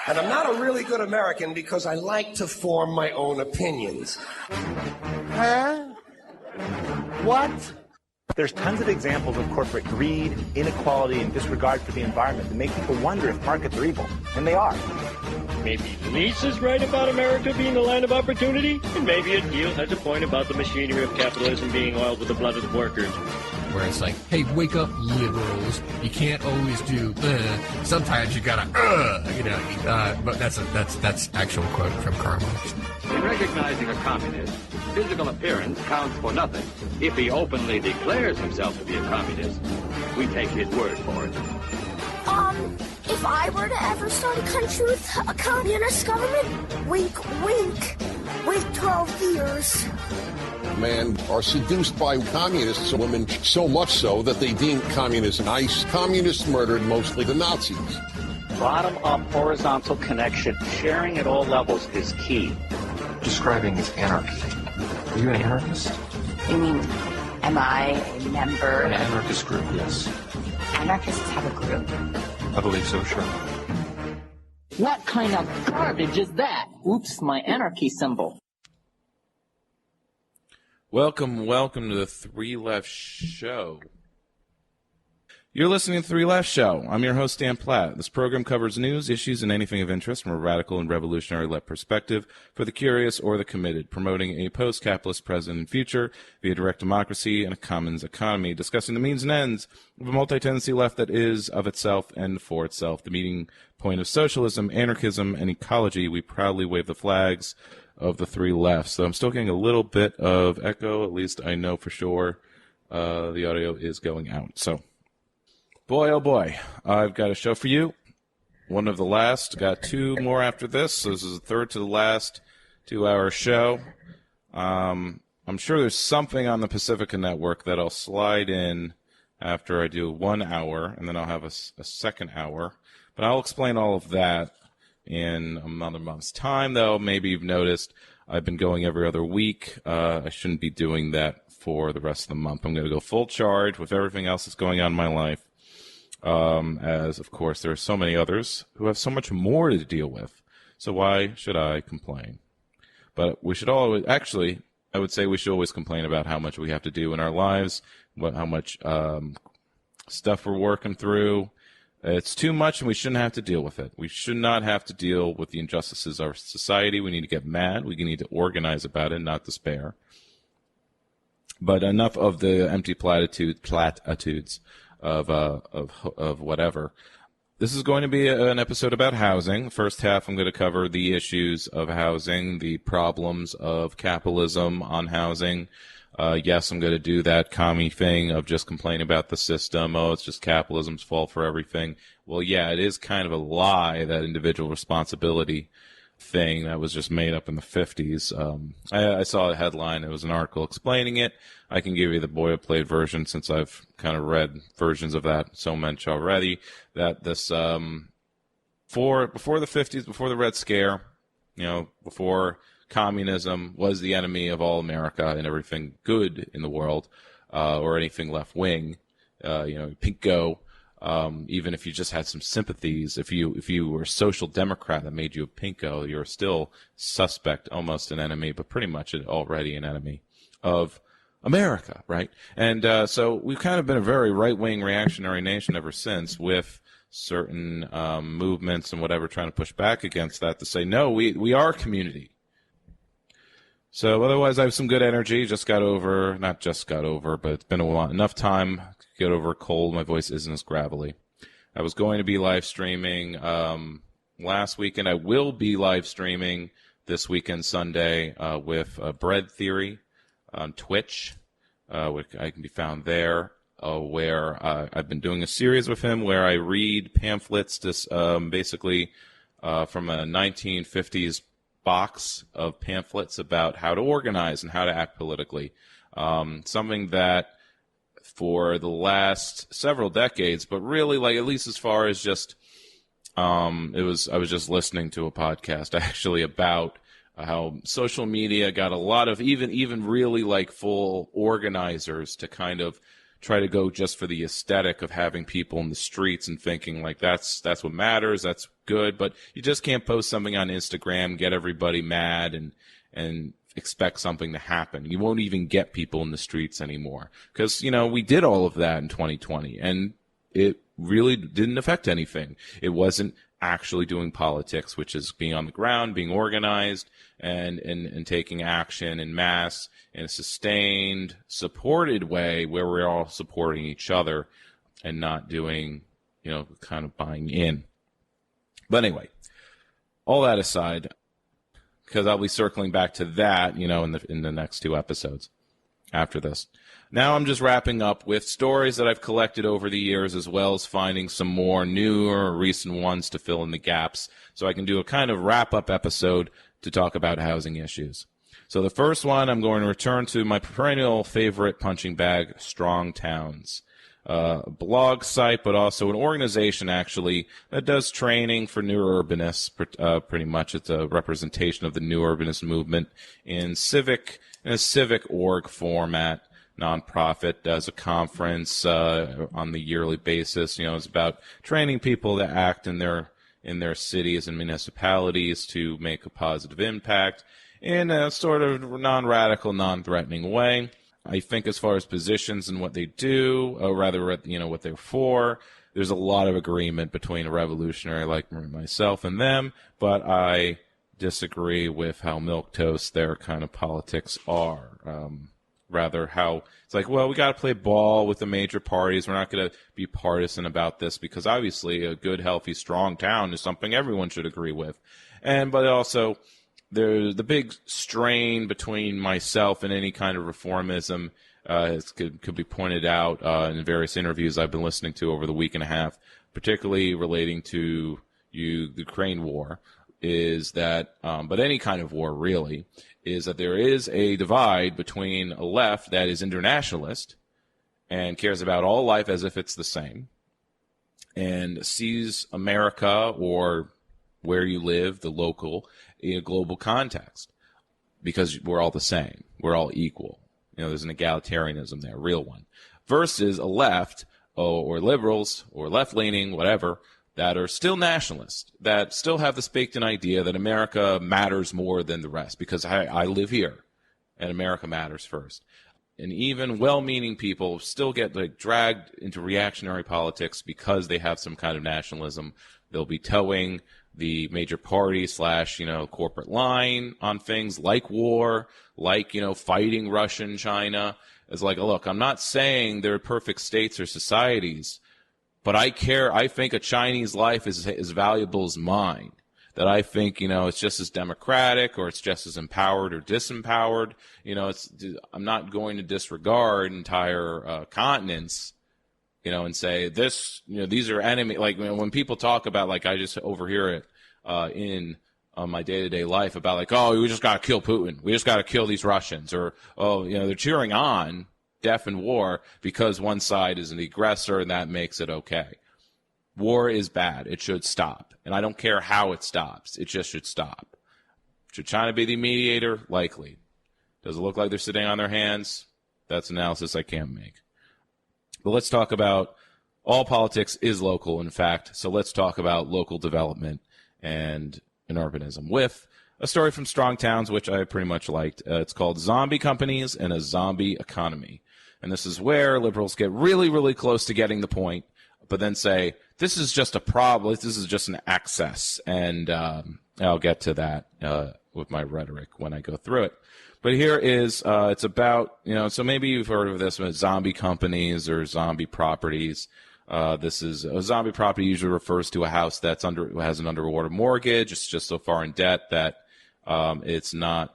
And I'm not a really good American because I like to form my own opinions. Huh? What? There's tons of examples of corporate greed, inequality, and disregard for the environment that make people wonder if markets are evil. And they are. Maybe Lisa's right about America being the land of opportunity, and maybe Adil has a point about the machinery of capitalism being oiled with the blood of the workers. Where it's like, hey, wake up, liberals. You can't always do, sometimes you gotta, but that's actual quote from Karl Marx. In recognizing a communist, physical appearance counts for nothing. If he openly declares himself to be a communist, we take his word for it. If I were to ever start a country with a communist government, wink, wink, wait 12 years. Men are seduced by communists, women so much so that they deem communism nice. Communists murdered mostly the Nazis. Bottom-up horizontal connection, sharing at all levels is key. Describing as anarchy. Are you an anarchist? You mean, am I a member? An anarchist group, yes. Anarchists have a group? I believe so, sure. What kind of garbage is that? Oops, my anarchy symbol. Welcome to the Three Left Show. You're listening to Three Left Show. I'm your host, Dan Platt. This program covers news, issues, and anything of interest from a radical and revolutionary left perspective for the curious or the committed, promoting a post-capitalist present and future via direct democracy and a commons economy, discussing the means and ends of a multi-tendency left that is of itself and for itself, the meeting point of socialism, anarchism, and ecology. We proudly wave the flags of the three lefts. So I'm still getting a little bit of echo, at least I know for sure the audio is going out. So, boy, oh boy, I've got a show for you. One of the last. Got two more after this, so this is the third to the last 2-hour show. I'm sure there's something on the Pacifica Network that I'll slide in after I do 1 hour, and then I'll have a second hour. But I'll explain all of that in another month's time, though. Maybe you've noticed I've been going every other week. I shouldn't be doing that for the rest of the month. I'm going to go full charge with everything else that's going on in my life, as, of course, there are so many others who have so much more to deal with. So why should I complain? But we should always, actually, I would say we should always complain about how much we have to do in our lives, how much stuff we're working through. It's too much, and we shouldn't have to deal with it. We should not have to deal with the injustices of our society. We need to get mad. We need to organize about it, not despair. But enough of the empty platitudes of whatever. This is going to be an episode about housing. First half, I'm going to cover the issues of housing, the problems of capitalism on housing. Yes, I'm going to do that commie thing of just complaining about the system. Oh, it's just capitalism's fault for everything. Well, yeah, it is kind of a lie, that individual responsibility thing that was just made up in the 50s. I saw a headline. It was an article explaining it. I can give you the boilerplate version since I've kind of read versions of that so much already. That this, before the 50s, before the Red Scare, before communism was the enemy of all America and everything good in the world, or anything left-wing, pinko. Even if you just had some sympathies, if you were a social democrat that made you a pinko, you're still suspect, almost an enemy, but pretty much already an enemy of America, right? And so we've kind of been a very right-wing reactionary nation ever since, with certain movements and whatever trying to push back against that to say, no, we are a community. So otherwise, I have some good energy. Not just got over, but it's been enough time to get over a cold. My voice isn't as gravelly. I was going to be live streaming last weekend. I will be live streaming this weekend, Sunday, with Bread Theory on Twitch, which I can be found there, where I've been doing a series with him where I read pamphlets, basically from a 1950s box of pamphlets about how to organize and how to act politically. Something that for the last several decades, but really, like, at least as far as just, I was just listening to a podcast actually about how social media got a lot of even really like full organizers to kind of try to go just for the aesthetic of having people in the streets and thinking like that's what matters, that's good, but you just can't post something on Instagram, get everybody mad and expect something to happen. You won't even get people in the streets anymore because, we did all of that in 2020 and it really didn't affect anything. It wasn't actually doing politics, which is being on the ground, being organized, and taking action en masse in a sustained, supported way where we're all supporting each other and not doing, kind of buying in. But anyway, all that aside, because I'll be circling back to that, in the next 2 episodes after this. Now I'm just wrapping up with stories that I've collected over the years, as well as finding some more newer, recent ones to fill in the gaps, so I can do a kind of wrap-up episode to talk about housing issues. So the first one, I'm going to return to my perennial favorite punching bag, Strong Towns. A blog site, but also an organization, actually, that does training for new urbanists. Pretty much it's a representation of the new urbanist movement in a civic org format. Nonprofit, does a conference on the yearly basis. It's about training people to act in their cities and municipalities to make a positive impact in a sort of non-radical, non-threatening way. I think as far as positions and what they do, or rather, what they're for, there's a lot of agreement between a revolutionary like myself and them, but I disagree with how milquetoast their kind of politics are. Rather how it's like, well, we got to play ball with the major parties. We're not going to be partisan about this because obviously a good, healthy, strong town is something everyone should agree with. But also there's the big strain between myself and any kind of reformism, could be pointed out in various interviews I've been listening to over the week and a half, particularly relating to the Ukraine war, is that, but any kind of war really, is that there is a divide between a left that is internationalist and cares about all life as if it's the same, and sees America or where you live, the local, in a global context, because we're all the same. We're all equal. There's an egalitarianism there, a real one, versus a left or liberals or left-leaning, whatever, that are still nationalists, that still have this baked-in idea that America matters more than the rest because I live here and America matters first. And even well-meaning people still get dragged into reactionary politics because they have some kind of nationalism. They'll be towing the major party / corporate line on things like war, like, fighting Russia and China. It's like, look, I'm not saying they're perfect states or societies, but I think a Chinese life is as valuable as mine. That I think, it's just as democratic or it's just as empowered or disempowered. I'm not going to disregard entire continents, and say this, these are enemy. Like when people talk about, like I just overhear it in my day-to-day life about like, oh, we just got to kill Putin. We just got to kill these Russians. Or, oh, they're cheering on death and war because one side is an aggressor and that makes it okay. War is bad. It should stop. And I don't care how it stops. It just should stop. Should China be the mediator? Likely. Does it look like they're sitting on their hands? That's analysis I can't make. But let's talk about all politics is local, in fact. So let's talk about local development and urbanism with a story from Strong Towns, which I pretty much liked. It's called Zombie Companies and a Zombie Economy. And this is where liberals get really, really close to getting the point, but then say, this is just a problem. This is just an excess. And I'll get to that with my rhetoric when I go through it. But here is, it's about, so maybe you've heard of this with zombie companies or zombie properties. This is a zombie property usually refers to a house that's has an underwater mortgage. It's just so far in debt that it's not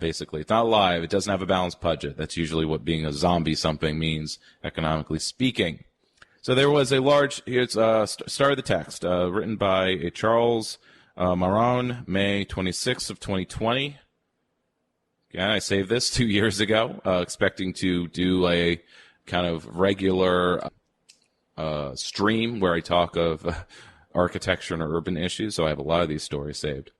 basically it's not alive. It doesn't have a balanced budget. That's usually what being a zombie something means, economically speaking. So there was a large. Here's start of the text written by Charles Maron, May 26th of 2020. Again, I saved this 2 years ago, expecting to do a kind of regular stream where I talk of architecture and urban issues, so I have a lot of these stories saved.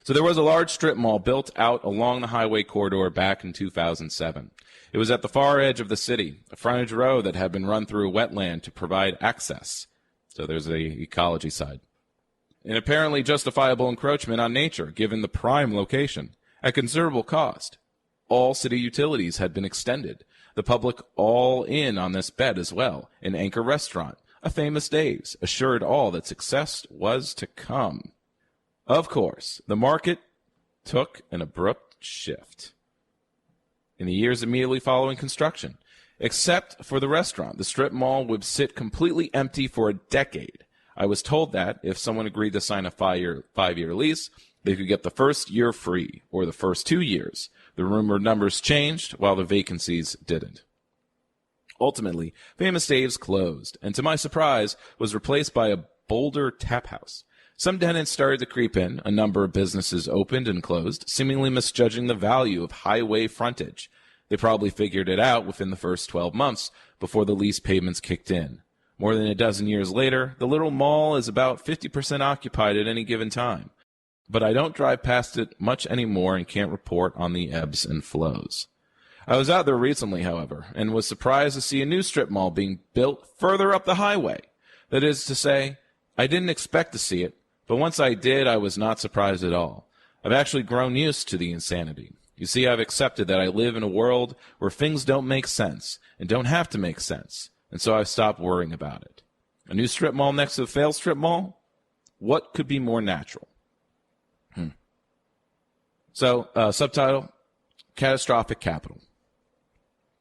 So there was a large strip mall built out along the highway corridor back in 2007. It was at the far edge of the city, a frontage road that had been run through a wetland to provide access. So there's the ecology side. An apparently justifiable encroachment on nature, given the prime location, at considerable cost. All city utilities had been extended, the public all in on this bet as well. An anchor restaurant, a famous Dave's, assured all that success was to come. Of course, the market took an abrupt shift in the years immediately following construction. Except for the restaurant, the strip mall would sit completely empty for a decade. I was told that if someone agreed to sign a five-year lease, they could get the first year free, or the first 2 years. The rumored numbers changed, while the vacancies didn't. Ultimately, Famous Dave's closed, and to my surprise, was replaced by a Boulder tap house. Some tenants started to creep in. A number of businesses opened and closed, seemingly misjudging the value of highway frontage. They probably figured it out within the first 12 months before the lease payments kicked in. More than a dozen years later, the little mall is about 50% occupied at any given time. But I don't drive past it much anymore and can't report on the ebbs and flows. I was out there recently, however, and was surprised to see a new strip mall being built further up the highway. That is to say, I didn't expect to see it, but once I did, I was not surprised at all. I've actually grown used to the insanity. You see, I've accepted that I live in a world where things don't make sense and don't have to make sense, and so I've stopped worrying about it. A new strip mall next to the failed strip mall? What could be more natural? So, subtitle, Catastrophic Capital.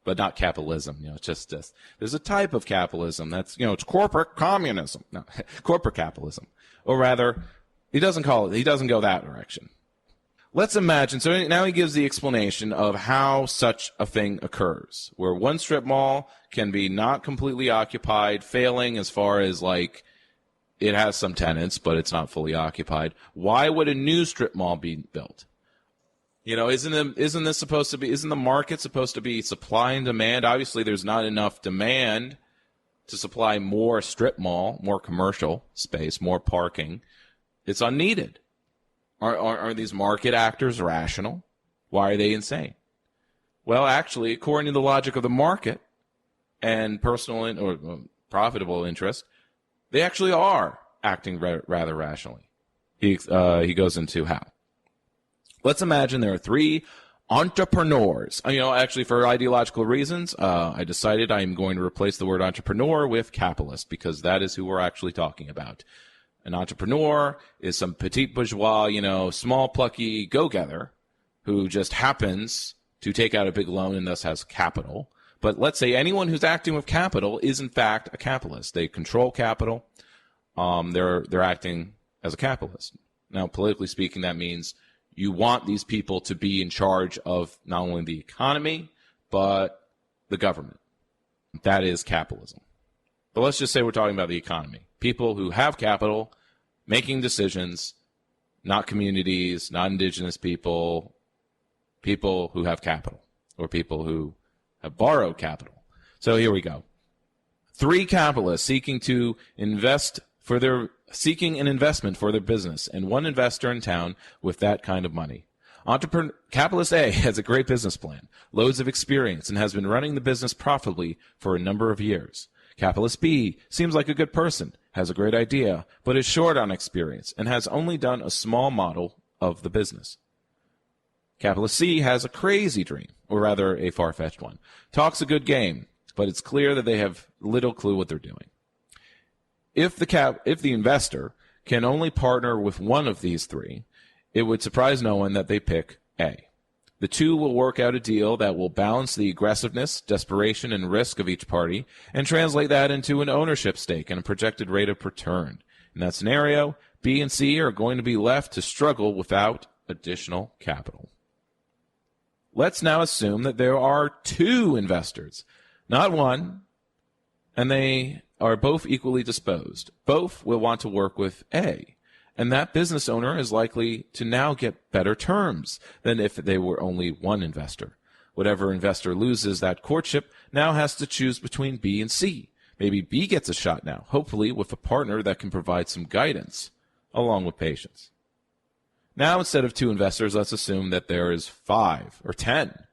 But not capitalism, it's just this. There's a type of capitalism that's, it's corporate communism. No, corporate capitalism. Or rather, he doesn't go that direction. Let's imagine, so now he gives the explanation of how such a thing occurs, where one strip mall can be not completely occupied, failing as far as, it has some tenants, but it's not fully occupied. Why would a new strip mall be built? Isn't the market supposed to be supply and demand? Obviously, there's not enough demand to supply more strip mall, more commercial space, more parking. It's unneeded. Are these market actors rational? Why are they insane? Well, actually, according to the logic of the market and personal or profitable interest, they actually are acting rather rationally. He goes into how. Let's imagine there are three entrepreneurs. Actually, for ideological reasons, I decided I'm going to replace the word entrepreneur with capitalist, because that is who we're actually talking about. An entrepreneur is some petite bourgeois, small, plucky go-getter who just happens to take out a big loan and thus has capital. But let's say anyone who's acting with capital is, in fact, a capitalist. They control capital. They're acting as a capitalist. Now, politically speaking, that means you want these people to be in charge of not only the economy, but the government. That is capitalism. But let's just say we're talking about the economy. People who have capital making decisions, not communities, not indigenous people, people who have capital, or people who have borrowed capital. So here we go. Three capitalists seeking an investment for their business, and one investor in town with that kind of money. Capitalist A has a great business plan, loads of experience, and has been running the business profitably for a number of years. Capitalist B seems like a good person, has a great idea, but is short on experience and has only done a small model of the business. Capitalist C has a crazy dream, or rather a far-fetched one. Talks a good game, but it's clear that they have little clue what they're doing. If the investor can only partner with one of these three, it would surprise no one that they pick A. The two will work out a deal that will balance the aggressiveness, desperation, and risk of each party and translate that into an ownership stake and a projected rate of return. In that scenario, B and C are going to be left to struggle without additional capital. Let's now assume that there are two investors, not one, and they are both equally disposed. Both will want to work with A. And that business owner is likely to now get better terms than if they were only one investor. Whatever investor loses that courtship now has to choose between B and C. Maybe B gets a shot now, hopefully with a partner that can provide some guidance, along with patience. Now, instead of two investors, let's assume that there is 5 or 10.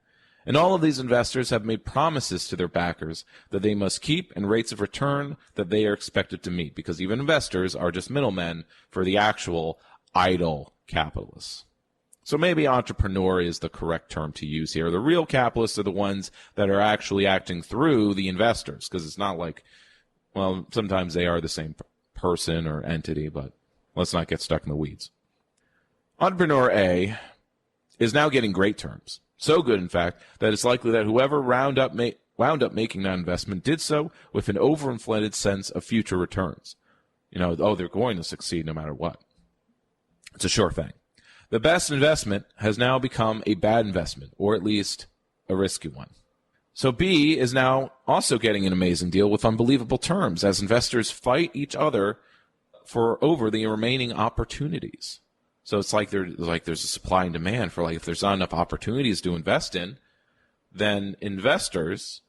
And all of these investors have made promises to their backers that they must keep and rates of return that they are expected to meet, because even investors are just middlemen for the actual idle capitalists. So maybe entrepreneur is the correct term to use here. The real capitalists are the ones that are actually acting through the investors, because it's not like, well, sometimes they are the same person or entity, but let's not get stuck in the weeds. Entrepreneur A is now getting great terms. So good, in fact, that it's likely that whoever wound up making that investment did so with an overinflated sense of future returns. You know, oh, they're going to succeed no matter what. It's a sure thing. The best investment has now become a bad investment, or at least a risky one. So B is now also getting an amazing deal with unbelievable terms as investors fight each other over the remaining opportunities. So it's like there's a supply and demand for, like, if there's not enough opportunities to invest in, then investors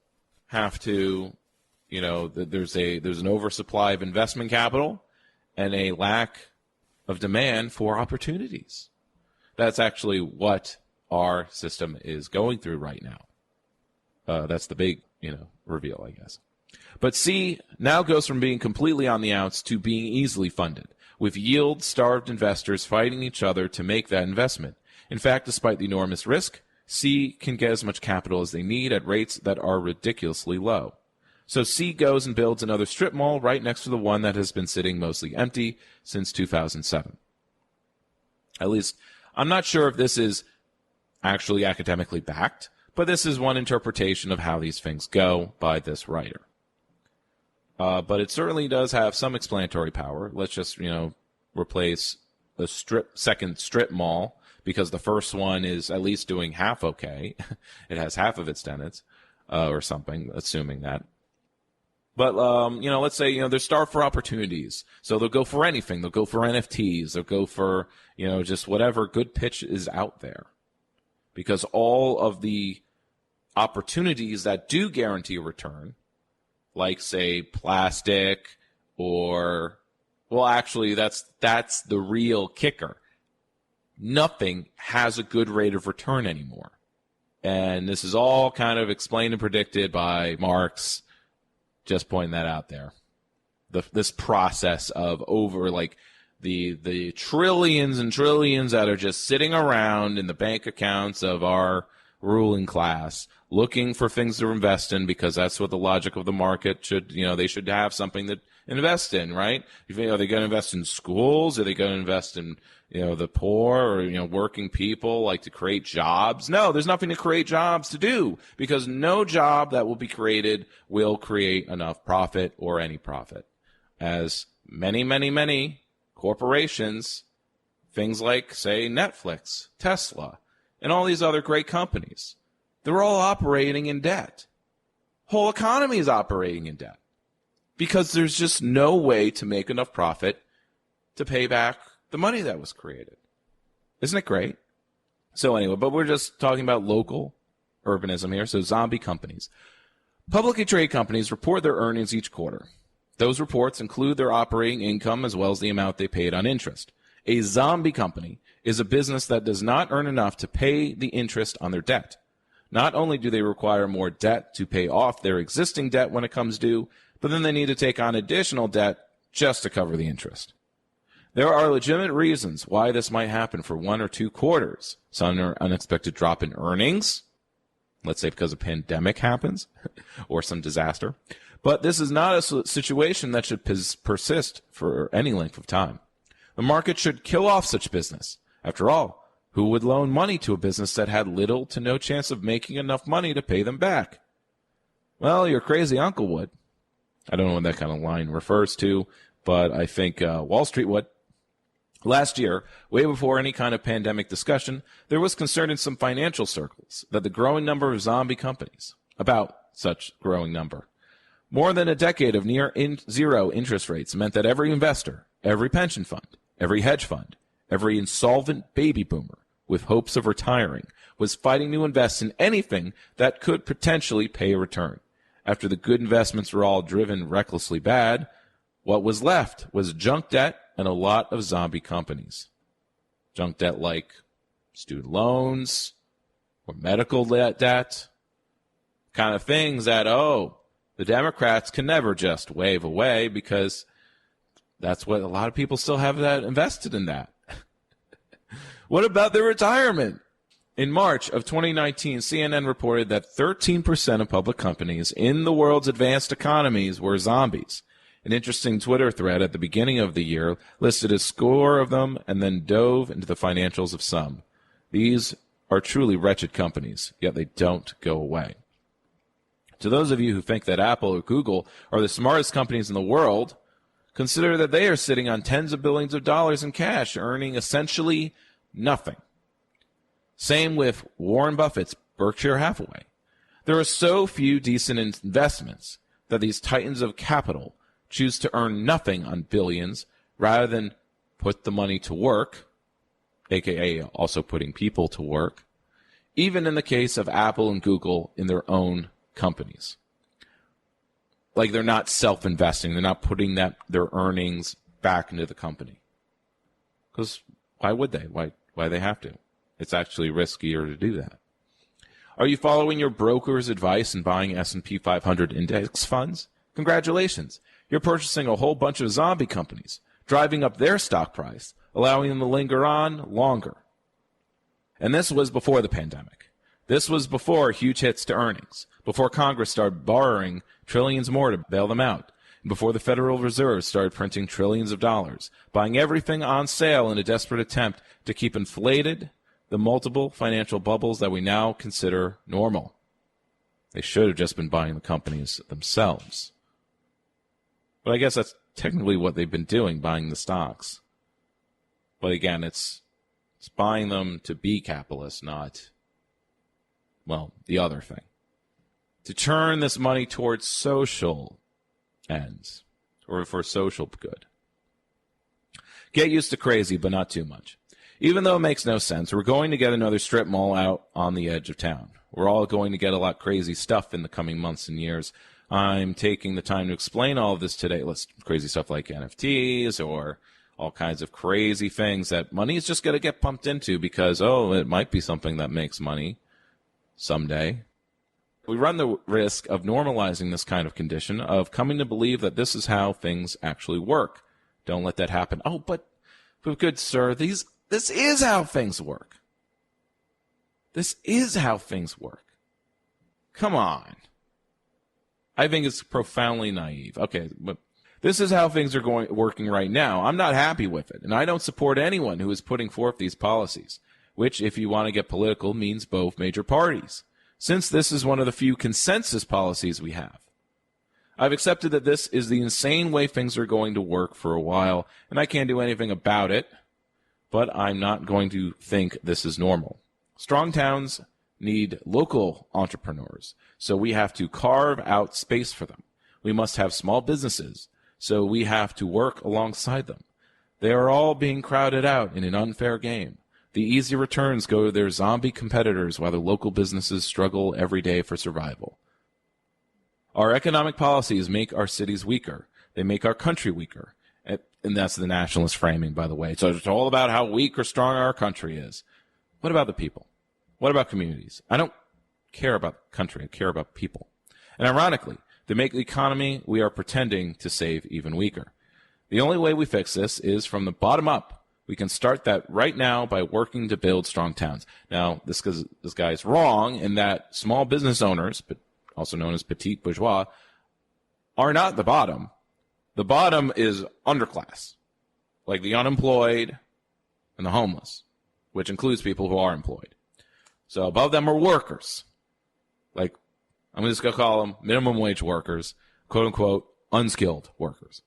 have to, you know, there's an oversupply of investment capital and a lack of demand for opportunities. That's actually what our system is going through right now. That's the big, reveal, I guess. But C now goes from being completely on the outs to being easily funded, with yield-starved investors fighting each other to make that investment. In fact, despite the enormous risk, C can get as much capital as they need at rates that are ridiculously low. So C goes and builds another strip mall right next to the one that has been sitting mostly empty since 2007. At least, I'm not sure if this is actually academically backed, but this is one interpretation of how these things go by this writer. But it certainly does have some explanatory power. Let's just, replace the second strip mall, because the first one is at least doing half okay. It has half of its tenants, or something, assuming that. But, let's say, they're starved for opportunities. So they'll go for anything. They'll go for NFTs. They'll go for, just whatever good pitch is out there. Because all of the opportunities that do guarantee a return, like, say, plastic, or, well, actually, that's the real kicker. Nothing has a good rate of return anymore. And this is all kind of explained and predicted by Marx. Just pointing that out there. This process of the trillions and trillions that are just sitting around in the bank accounts of our ruling class, looking for things to invest in, because that's what the logic of the market should, they should have something to invest in, right? Are they going to invest in schools? Are they going to invest in, the poor, or, working people, like, to create jobs? No, there's nothing to create jobs to do, because no job that will be created will create enough profit or any profit. As many, many, many corporations, things like, say, Netflix, Tesla, and all these other great companies, they're all operating in debt. Whole economy is operating in debt because there's just no way to make enough profit to pay back the money that was created. Isn't it great? So anyway, but we're just talking about local urbanism here, so zombie companies. Publicly traded companies report their earnings each quarter. Those reports include their operating income as well as the amount they paid on interest. A zombie company is a business that does not earn enough to pay the interest on their debt. Not only do they require more debt to pay off their existing debt when it comes due, but then they need to take on additional debt just to cover the interest. There are legitimate reasons why this might happen for 1 or 2 quarters. Some unexpected drop in earnings, let's say because a pandemic happens, or some disaster. But this is not a situation that should persist for any length of time. The market should kill off such business. After all, who would loan money to a business that had little to no chance of making enough money to pay them back? Well, your crazy uncle would. I don't know what that kind of line refers to, but I think Wall Street would. Last year, way before any kind of pandemic discussion, there was concern in some financial circles that the growing number of zombie companies, about such growing number, more than a decade of near zero interest rates meant that every investor, every pension fund, every hedge fund, every insolvent baby boomer with hopes of retiring was fighting to invest in anything that could potentially pay a return. After the good investments were all driven recklessly bad, what was left was junk debt and a lot of zombie companies. Junk debt like student loans, or medical debt, kind of things that, the Democrats can never just wave away because that's what a lot of people still have that invested in that. What about their retirement? In March of 2019, CNN reported that 13% of public companies in the world's advanced economies were zombies. An interesting Twitter thread at the beginning of the year listed a score of them and then dove into the financials of some. These are truly wretched companies, yet they don't go away. To those of you who think that Apple or Google are the smartest companies in the world, consider that they are sitting on tens of billions of dollars in cash, earning essentially nothing. Same with Warren Buffett's Berkshire Hathaway. There are so few decent investments that these titans of capital choose to earn nothing on billions rather than put the money to work, aka also putting people to work, even in the case of Apple and Google in their own companies. Like they're not self-investing. They're not putting their earnings back into the company. Because why would they? Why they have to? It's actually riskier to do that. Are you following your broker's advice and buying S&P 500 index funds? Congratulations. You're purchasing a whole bunch of zombie companies, driving up their stock price, allowing them to linger on longer. And this was before the pandemic. This was before huge hits to earnings, before Congress started borrowing trillions more to bail them out, and before the Federal Reserve started printing trillions of dollars, buying everything on sale in a desperate attempt to keep inflated the multiple financial bubbles that we now consider normal. They should have just been buying the companies themselves. But I guess that's technically what they've been doing, buying the stocks. But again, it's buying them to be capitalist, not, the other thing. To turn this money towards social ends, or for social good. Get used to crazy, but not too much. Even though it makes no sense, we're going to get another strip mall out on the edge of town. We're all going to get a lot crazy stuff in the coming months and years. I'm taking the time to explain all of this today. Crazy stuff like NFTs or all kinds of crazy things that money is just going to get pumped into because, it might be something that makes money someday. We run the risk of normalizing this kind of condition, of coming to believe that this is how things actually work. Don't let that happen. But good sir, this is how things work. This is how things work. Come on. I think it's profoundly naive. Okay, but this is how things are working right now. I'm not happy with it, and I don't support anyone who is putting forth these policies, which, if you want to get political, means both major parties, since this is one of the few consensus policies we have. I've accepted that this is the insane way things are going to work for a while, and I can't do anything about it, but I'm not going to think this is normal. Strong towns need local entrepreneurs, so we have to carve out space for them. We must have small businesses, so we have to work alongside them. They are all being crowded out in an unfair game. The easy returns go to their zombie competitors while the local businesses struggle every day for survival. Our economic policies make our cities weaker. They make our country weaker. And that's the nationalist framing, by the way. So it's all about how weak or strong our country is. What about the people? What about communities? I don't care about the country. I care about people. And ironically, to make the economy we are pretending to save even weaker. The only way we fix this is from the bottom up. We can start that right now by working to build strong towns. Now, this guy is wrong in that small business owners, but also known as petite bourgeois, are not the bottom. The bottom is underclass, like the unemployed and the homeless, which includes people who are employed. So above them are workers, like I'm just going to call them minimum wage workers, quote unquote, unskilled workers.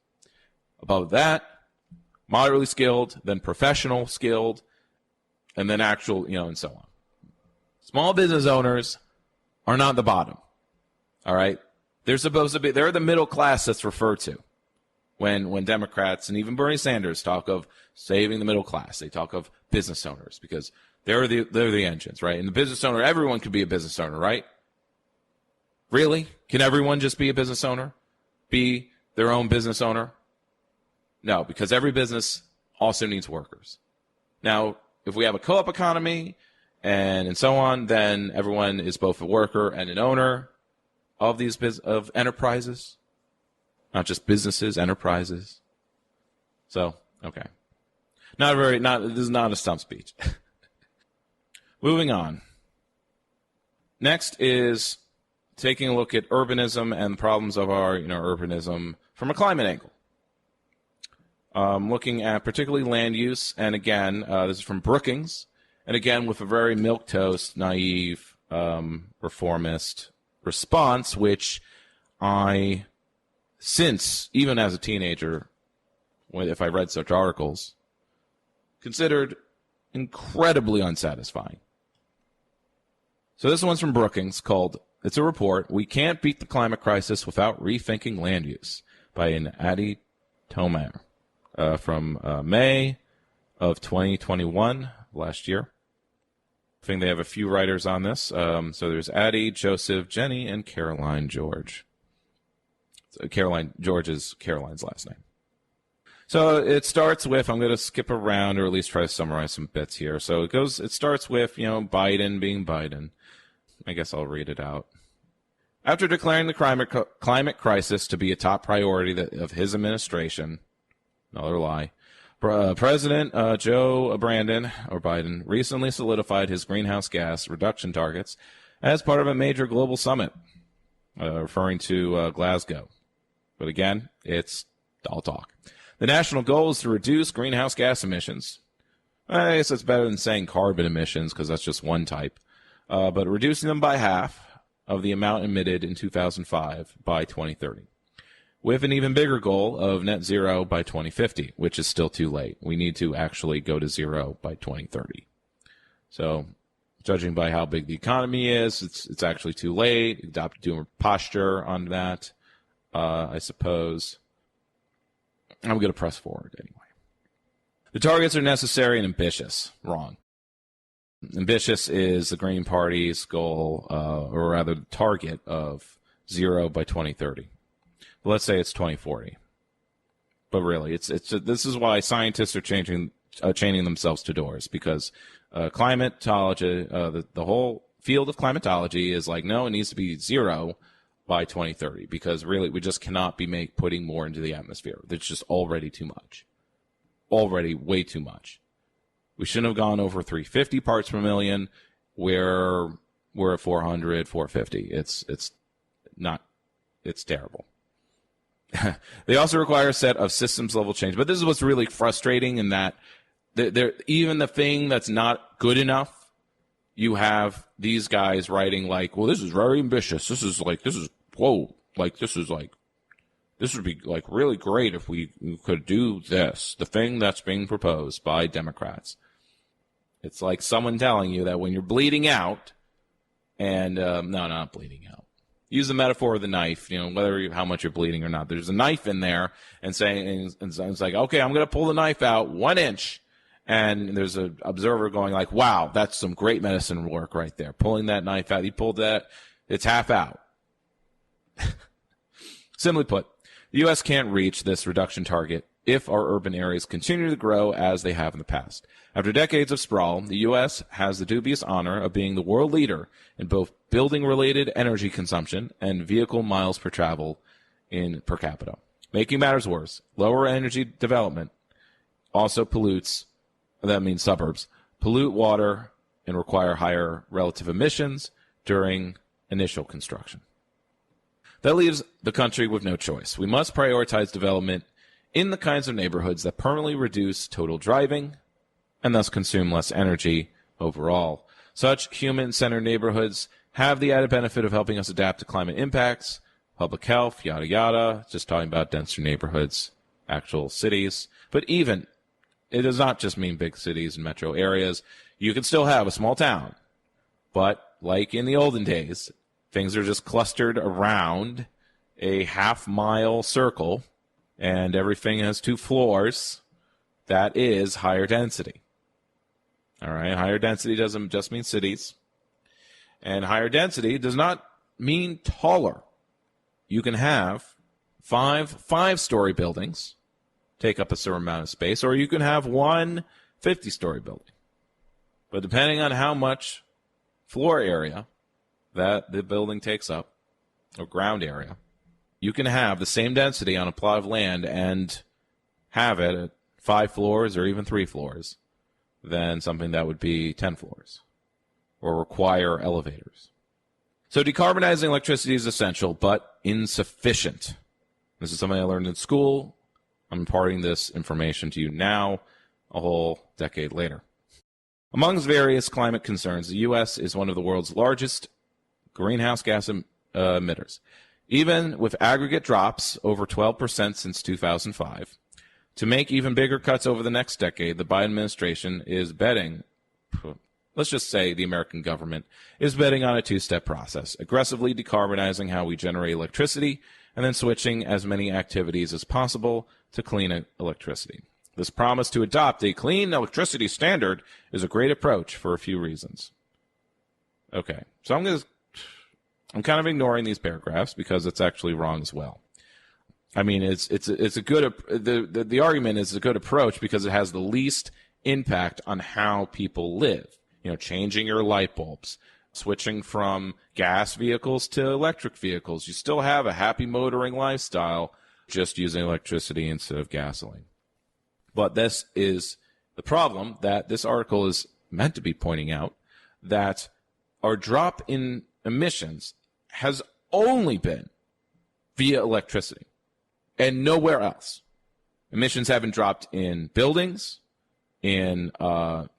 Above that, moderately skilled, then professional skilled, and then actual, and so on. Small business owners are not the bottom. All right? They're supposed to be, they're the middle class that's referred to when Democrats and even Bernie Sanders talk of saving the middle class. They talk of business owners because they're the engines, right? And the business owner, everyone could be a business owner, right? Really? Can everyone just be a business owner? Be their own business owner? No, because every business also needs workers. Now, if we have a co-op economy and so on, then everyone is both a worker and an owner of these of enterprises, not just businesses, enterprises. So, okay. This is not a stump speech. Moving on. Next is taking a look at urbanism and problems of our, urbanism from a climate angle. Looking at particularly land use, and again, this is from Brookings, and again with a very milquetoast, naive, reformist response, which I, since even as a teenager, if I read such articles, considered incredibly unsatisfying. So this one's from Brookings called, it's a report, "We Can't Beat the Climate Crisis Without Rethinking Land Use," by an Adi Tomer, from May of 2021, last year. I think they have a few writers on this. So there's Addie, Joseph, Jenny, and Caroline George. So Caroline George is Caroline's last name. So it starts with, I'm going to skip around or at least try to summarize some bits here. So it starts with, Biden being Biden. I guess I'll read it out. After declaring the climate crisis to be a top priority of his administration, another lie, President Joe Biden recently solidified his greenhouse gas reduction targets as part of a major global summit, referring to Glasgow. But again, it's all talk. The national goal is to reduce greenhouse gas emissions. I guess it's better than saying carbon emissions because that's just one type. But reducing them by half of the amount emitted in 2005 by 2030. With an even bigger goal of net zero by 2050, which is still too late. We need to actually go to zero by 2030. So, judging by how big the economy is, it's actually too late. You have to do a posture on that, I suppose. I'm going to press forward anyway. The targets are necessary and ambitious. Wrong. Ambitious is the Green Party's goal, or rather the target of zero by 2030. Let's say it's 2040. But really, this is why scientists are chaining themselves to doors, because climatology, the whole field of climatology is like, no, it needs to be zero by 2030, because really we just cannot be putting more into the atmosphere. It's just already too much. Already way too much. We shouldn't have gone over 350 parts per million. We're at 400, 450. It's terrible. They also require a set of systems level change. But this is what's really frustrating, in that even the thing that's not good enough, you have these guys writing like, well, this is very ambitious. This would be like really great if we could do this, the thing that's being proposed by Democrats. It's like someone telling you that when you're bleeding out, and no, not bleeding out. Use the metaphor of the knife, how much you're bleeding or not. There's a knife in there, and it's like, okay, I'm going to pull the knife out 1 inch. And there's an observer going like, wow, that's some great medicine work right there. Pulling that knife out. He pulled that. It's half out. Simply put, the U.S. can't reach this reduction target if our urban areas continue to grow as they have in the past. After decades of sprawl, the U.S. has the dubious honor of being the world leader in both building-related energy consumption and vehicle miles per travel per capita. Making matters worse, lower energy development also pollutes, that means suburbs, pollute water and require higher relative emissions during initial construction. That leaves the country with no choice. We must prioritize development in the kinds of neighborhoods that permanently reduce total driving and thus consume less energy overall. Such human-centered neighborhoods have the added benefit of helping us adapt to climate impacts, public health, yada yada, just talking about denser neighborhoods, actual cities. But even, it does not just mean big cities and metro areas. You can still have a small town. But like in the olden days, things are just clustered around a half-mile circle, and everything has 2 floors. That is higher density. All right, higher density doesn't just mean cities. And higher density does not mean taller. You can have 5-story buildings take up a certain amount of space, or you can have 1 50-story building. But depending on how much floor area that the building takes up, or ground area, you can have the same density on a plot of land and have it at 5 floors or even 3 floors than something that would be 10 floors or require elevators. So decarbonizing electricity is essential, but insufficient. This is something I learned in school. I'm imparting this information to you now, a whole decade later. Amongst various climate concerns, the U.S. is one of the world's largest greenhouse gas emitters. Even with aggregate drops over 12% since 2005, to make even bigger cuts over the next decade, the Biden administration is betting, let's just say the American government, is betting on a two-step process, aggressively decarbonizing how we generate electricity and then switching as many activities as possible to clean electricity. This promise to adopt a clean electricity standard is a great approach for a few reasons. Okay, so I'm kind of ignoring these paragraphs because it's actually wrong as well. I mean, it's a good the argument is a good approach because it has the least impact on how people live. You know, changing your light bulbs, switching from gas vehicles to electric vehicles. You still have a happy motoring lifestyle, just using electricity instead of gasoline. But this is the problem that this article is meant to be pointing out, that our drop in emissions has only been via electricity and nowhere else. Emissions haven't dropped in buildings, in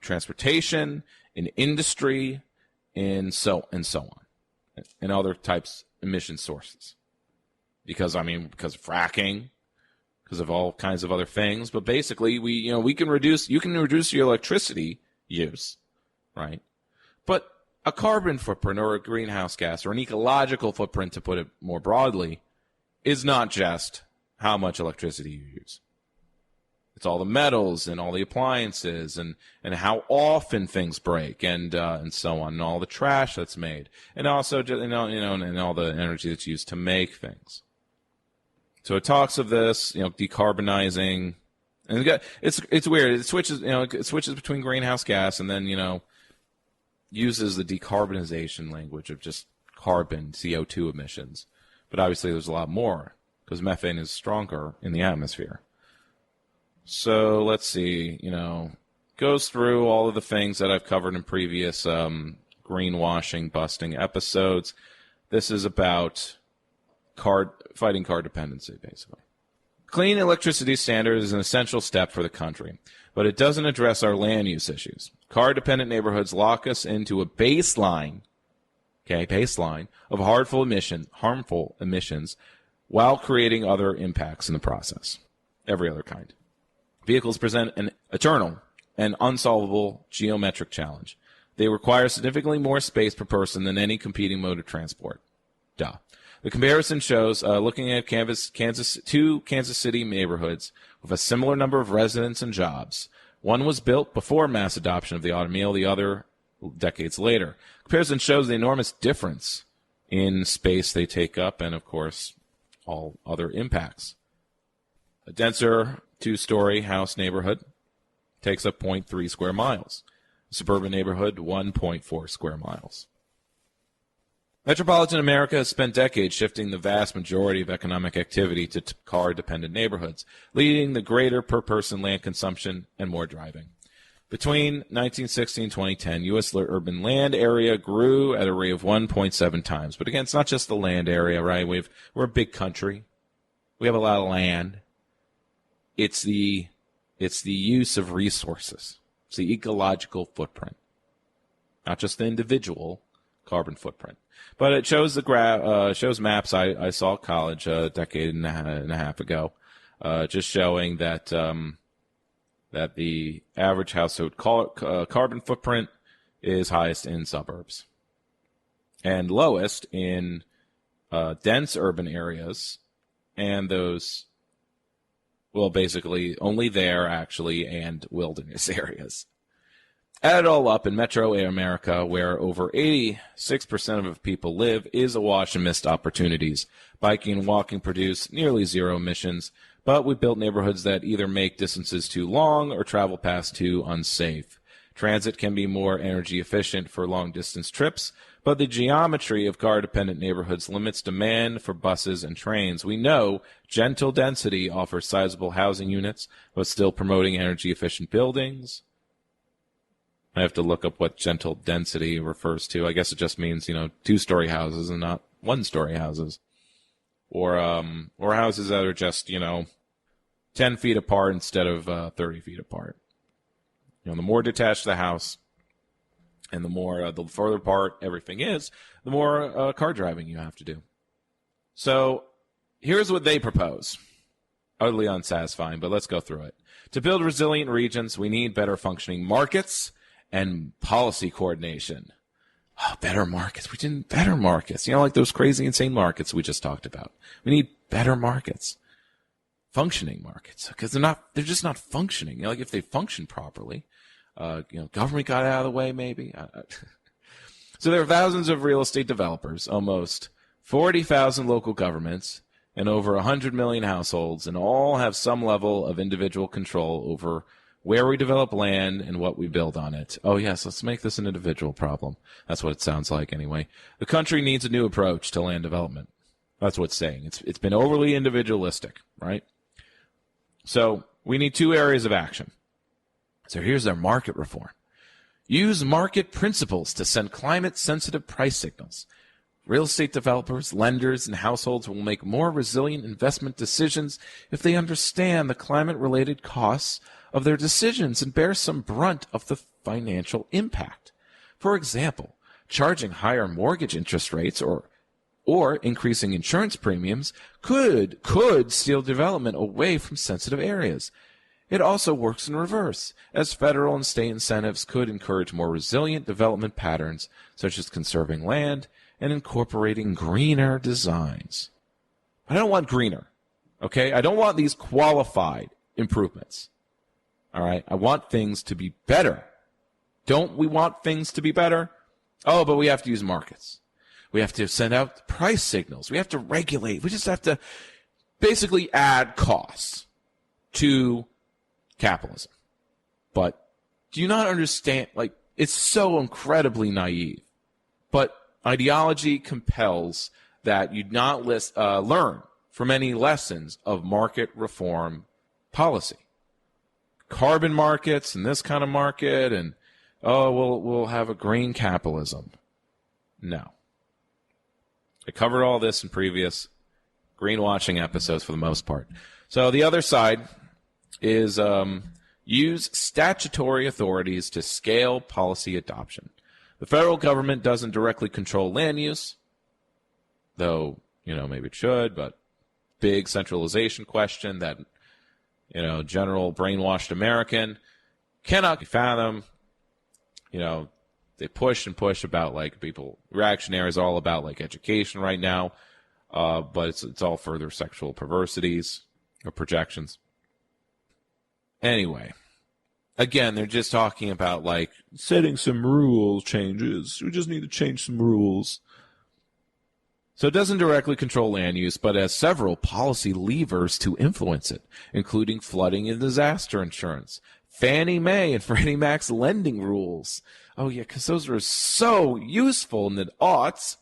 transportation, in industry, and so on, and other types of emission sources. Because of fracking, because of all kinds of other things. But basically, you can reduce your electricity use, right? But a carbon footprint or a greenhouse gas or an ecological footprint, to put it more broadly, is not just how much electricity you use. It's all the metals and all the appliances and how often things break and so on, and all the trash that's made, and also and all the energy that's used to make things. So it talks of this, decarbonizing, and it's weird. It switches between greenhouse gas and then uses the decarbonization language of just carbon, CO2 emissions. But obviously there's a lot more because methane is stronger in the atmosphere. So let's see, goes through all of the things that I've covered in previous greenwashing busting episodes. This is about fighting car dependency, basically. Clean electricity standard is an essential step for the country, but it doesn't address our land use issues. Car-dependent neighborhoods lock us into a baseline of harmful emissions while creating other impacts in the process, every other kind. Vehicles present an eternal and unsolvable geometric challenge. They require significantly more space per person than any competing mode of transport. Duh. The comparison shows, looking at two Kansas City neighborhoods with a similar number of residents and jobs. One was built before mass adoption of the automobile, the other decades later. Comparison shows the enormous difference in space they take up and, of course, all other impacts. A denser two-story house neighborhood takes up 0.3 square miles. A suburban neighborhood, 1.4 square miles. Metropolitan America has spent decades shifting the vast majority of economic activity to car-dependent neighborhoods, leading to greater per-person land consumption and more driving. Between 1960 and 2010, U.S. urban land area grew at a rate of 1.7 times. But again, it's not just the land area, right? We're a big country. We have a lot of land. It's the use of resources. It's the ecological footprint, not just the individual carbon footprint. But it shows shows maps I saw at college a decade and a half ago, just showing that that the average household carbon footprint is highest in suburbs and lowest in dense urban areas, and those, well, basically only there actually, and wilderness areas. Add it all up, in Metro America, where over 86% of people live, is awash in missed opportunities. Biking and walking produce nearly zero emissions, but we built neighborhoods that either make distances too long or travel past too unsafe. Transit can be more energy efficient for long-distance trips, but the geometry of car-dependent neighborhoods limits demand for buses and trains. We know gentle density offers sizable housing units, but still promoting energy-efficient buildings. I have to look up what gentle density refers to. I guess it just means, 2-story houses and not 1-story houses. Or houses that are just, 10 feet apart instead of 30 feet apart. The more detached the house and the further apart everything is, the more car driving you have to do. So here's what they propose. Utterly unsatisfying, but let's go through it. To build resilient regions, we need better functioning markets and policy coordination. Oh, better markets. We need better markets. Like those crazy, insane markets we just talked about. We need better markets. Functioning markets, because they're just not functioning. Like if they function properly, government got out of the way maybe. So there are thousands of real estate developers, almost 40,000 local governments, and over 100 million households, and all have some level of individual control over where we develop land and what we build on it. Oh yes, let's make this an individual problem. That's what it sounds like anyway. The country needs a new approach to land development. That's what it's saying. It's been overly individualistic, right? So we need 2 areas of action. So here's their market reform. Use market principles to send climate-sensitive price signals. Real estate developers, lenders, and households will make more resilient investment decisions if they understand the climate-related costs of their decisions and bear some brunt of the financial impact. For example, charging higher mortgage interest rates or increasing insurance premiums could steal development away from sensitive areas. It also works in reverse, as federal and state incentives could encourage more resilient development patterns, such as conserving land and incorporating greener designs. I don't want greener, okay? I don't want these qualified improvements, all right? I want things to be better. Don't we want things to be better? Oh, but we have to use markets. We have to send out price signals. We have to regulate. We just have to basically add costs to capitalism. But do you not understand? It's so incredibly naive. But ideology compels that you not learn from any lessons of market reform policy. Carbon markets and this kind of market and, we'll have a green capitalism. No. I covered all this in previous greenwashing episodes for the most part. So the other side is use statutory authorities to scale policy adoption. The federal government doesn't directly control land use, though, maybe it should, but big centralization question that, general brainwashed American cannot be fathomed. They push and push about people. Reactionary is all about education right now, but it's all further sexual perversities or projections. Anyway, again, they're just talking about setting some rule changes. We just need to change some rules. So it doesn't directly control land use, but has several policy levers to influence it, including flooding and disaster insurance, Fannie Mae and Freddie Mac's lending rules. Oh, yeah, because those are so useful in the aughts.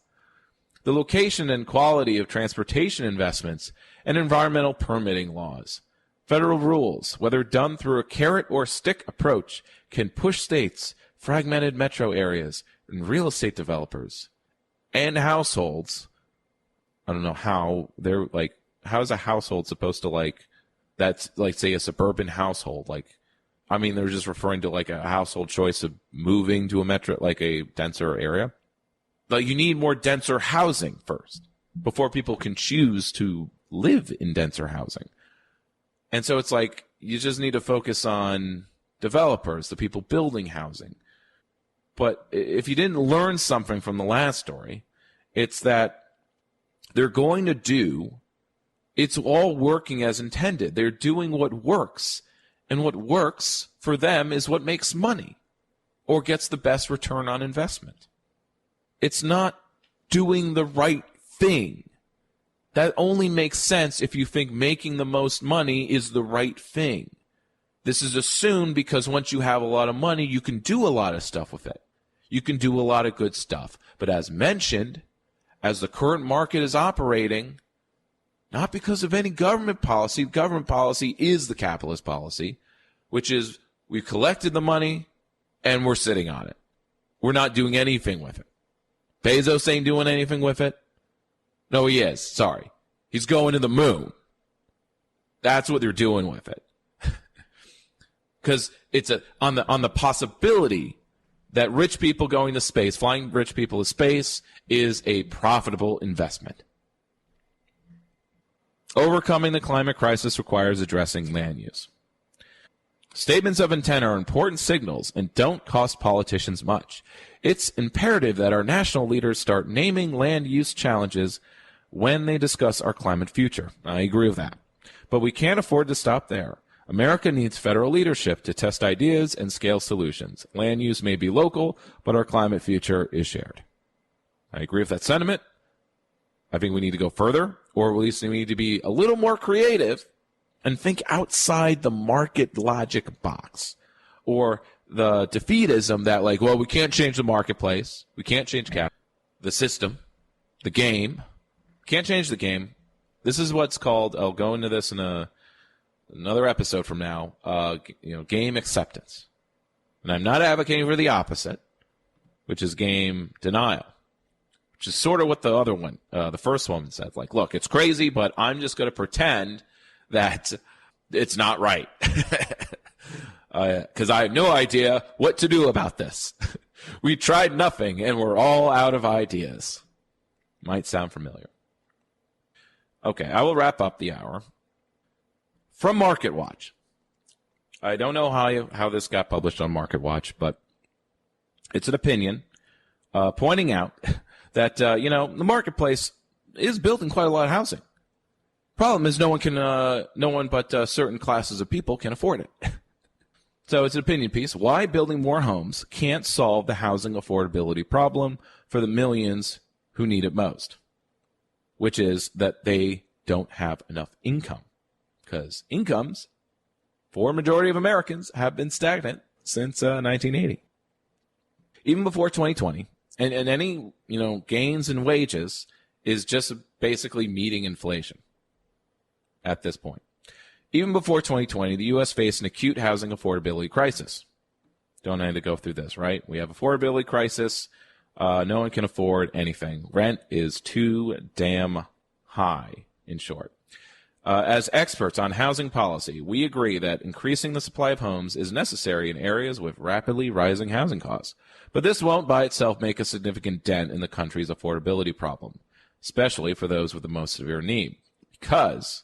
The location and quality of transportation investments and environmental permitting laws. Federal rules, whether done through a carrot or stick approach, can push states, fragmented metro areas, and real estate developers and households. I don't know how they're how is a household supposed to that's say a suburban household? They're just referring to a household choice of moving to a metro, a denser area. You need more denser housing first before people can choose to live in denser housing. And so it's you just need to focus on developers, the people building housing. But if you didn't learn something from the last story, it's that they're going to do, it's all working as intended. They're doing what works. And what works for them is what makes money or gets the best return on investment. It's not doing the right thing. That only makes sense if you think making the most money is the right thing. This is assumed because once you have a lot of money, you can do a lot of stuff with it. You can do a lot of good stuff. But as mentioned, as the current market is operating, not because of any government policy is the capitalist policy, which is we've collected the money and we're sitting on it. We're not doing anything with it. Bezos ain't doing anything with it. No, he is. Sorry. He's going to the moon. That's what they're doing with it. Because it's on the possibility that rich people going to space, flying rich people to space, is a profitable investment. Overcoming the climate crisis requires addressing land use. Statements of intent are important signals and don't cost politicians much. It's imperative that our national leaders start naming land use challenges when they discuss our climate future. I agree with that. But we can't afford to stop there. America needs federal leadership to test ideas and scale solutions. Land use may be local, but our climate future is shared. I agree with that sentiment. I think we need to go further, or at least we need to be a little more creative and think outside the market logic box, or the defeatism that, like, well, we can't change the marketplace. We can't change the system, the game. Can't change the game. This is what's called, I'll go into this in another episode from now, game acceptance. And I'm not advocating for the opposite, which is game denial, which is sort of what the other one, the first one said. Like, look, it's crazy, but I'm just going to pretend that it's not right. Because I have no idea what to do about this. We tried nothing, and we're all out of ideas. Might sound familiar. Okay, I will wrap up the hour. From Market Watch. I don't know how this got published on Market Watch, but it's an opinion pointing out that, the marketplace is building quite a lot of housing. Problem is no one but certain classes of people can afford it. So it's an opinion piece. Why building more homes can't solve the housing affordability problem for the millions who need it most, which is that they don't have enough income. Because incomes, for a majority of Americans, have been stagnant since 1980. Even before 2020, and any gains in wages is just basically meeting inflation at this point. Even before 2020, the U.S. faced an acute housing affordability crisis. Don't need to go through this, right? We have affordability crisis. No one can afford anything. Rent is too damn high, in short. As experts on housing policy, we agree that increasing the supply of homes is necessary in areas with rapidly rising housing costs. But this won't by itself make a significant dent in the country's affordability problem, especially for those with the most severe need. Because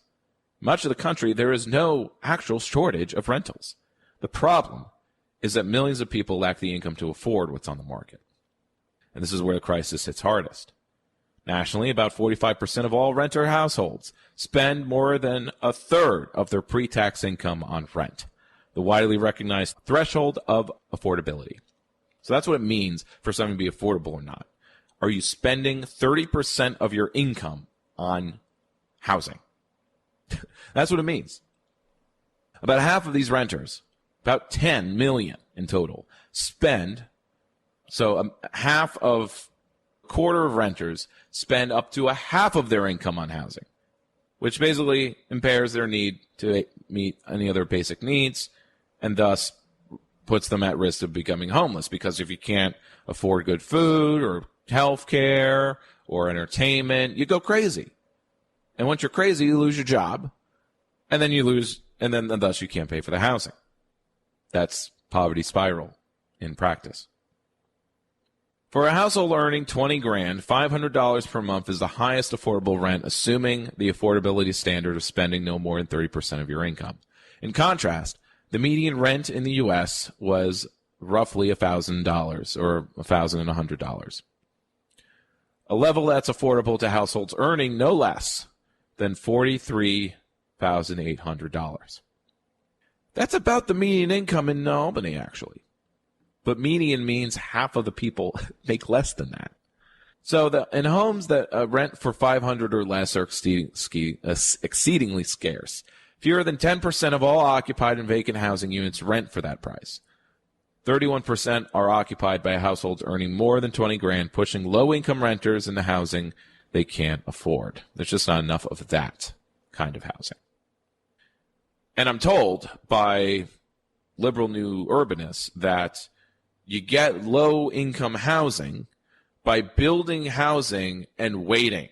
much of the country, there is no actual shortage of rentals. The problem is that millions of people lack the income to afford what's on the market. And this is where the crisis hits hardest. Nationally, about 45% of all renter households spend more than a third of their pre-tax income on rent, the widely recognized threshold of affordability. So that's what it means for something to be affordable or not. Are you spending 30% of your income on housing? That's what it means. About half of these renters, about 10 million in total, spend, so quarter of renters spend up to a half of their income on housing, which basically impairs their need to meet any other basic needs and thus puts them at risk of becoming homeless, because if you can't afford good food or health care or entertainment, you go crazy. And once you're crazy, you lose your job, and then thus you can't pay for the housing. That's poverty spiral in practice. For a household earning $20,000, $500 per month is the highest affordable rent, assuming the affordability standard of spending no more than 30% of your income. In contrast, the median rent in the U.S. was roughly $1,000 or $1,100. A level that's affordable to households earning no less than $43,800. That's about the median income in Albany, actually. But median means half of the people make less than that. So in homes that rent for $500 or less are exceedingly scarce. Fewer than 10% of all occupied and vacant housing units rent for that price. 31% are occupied by households earning more than 20 grand, pushing low-income renters into housing they can't afford. There's just not enough of that kind of housing. And I'm told by liberal new urbanists that you get low-income housing by building housing and waiting.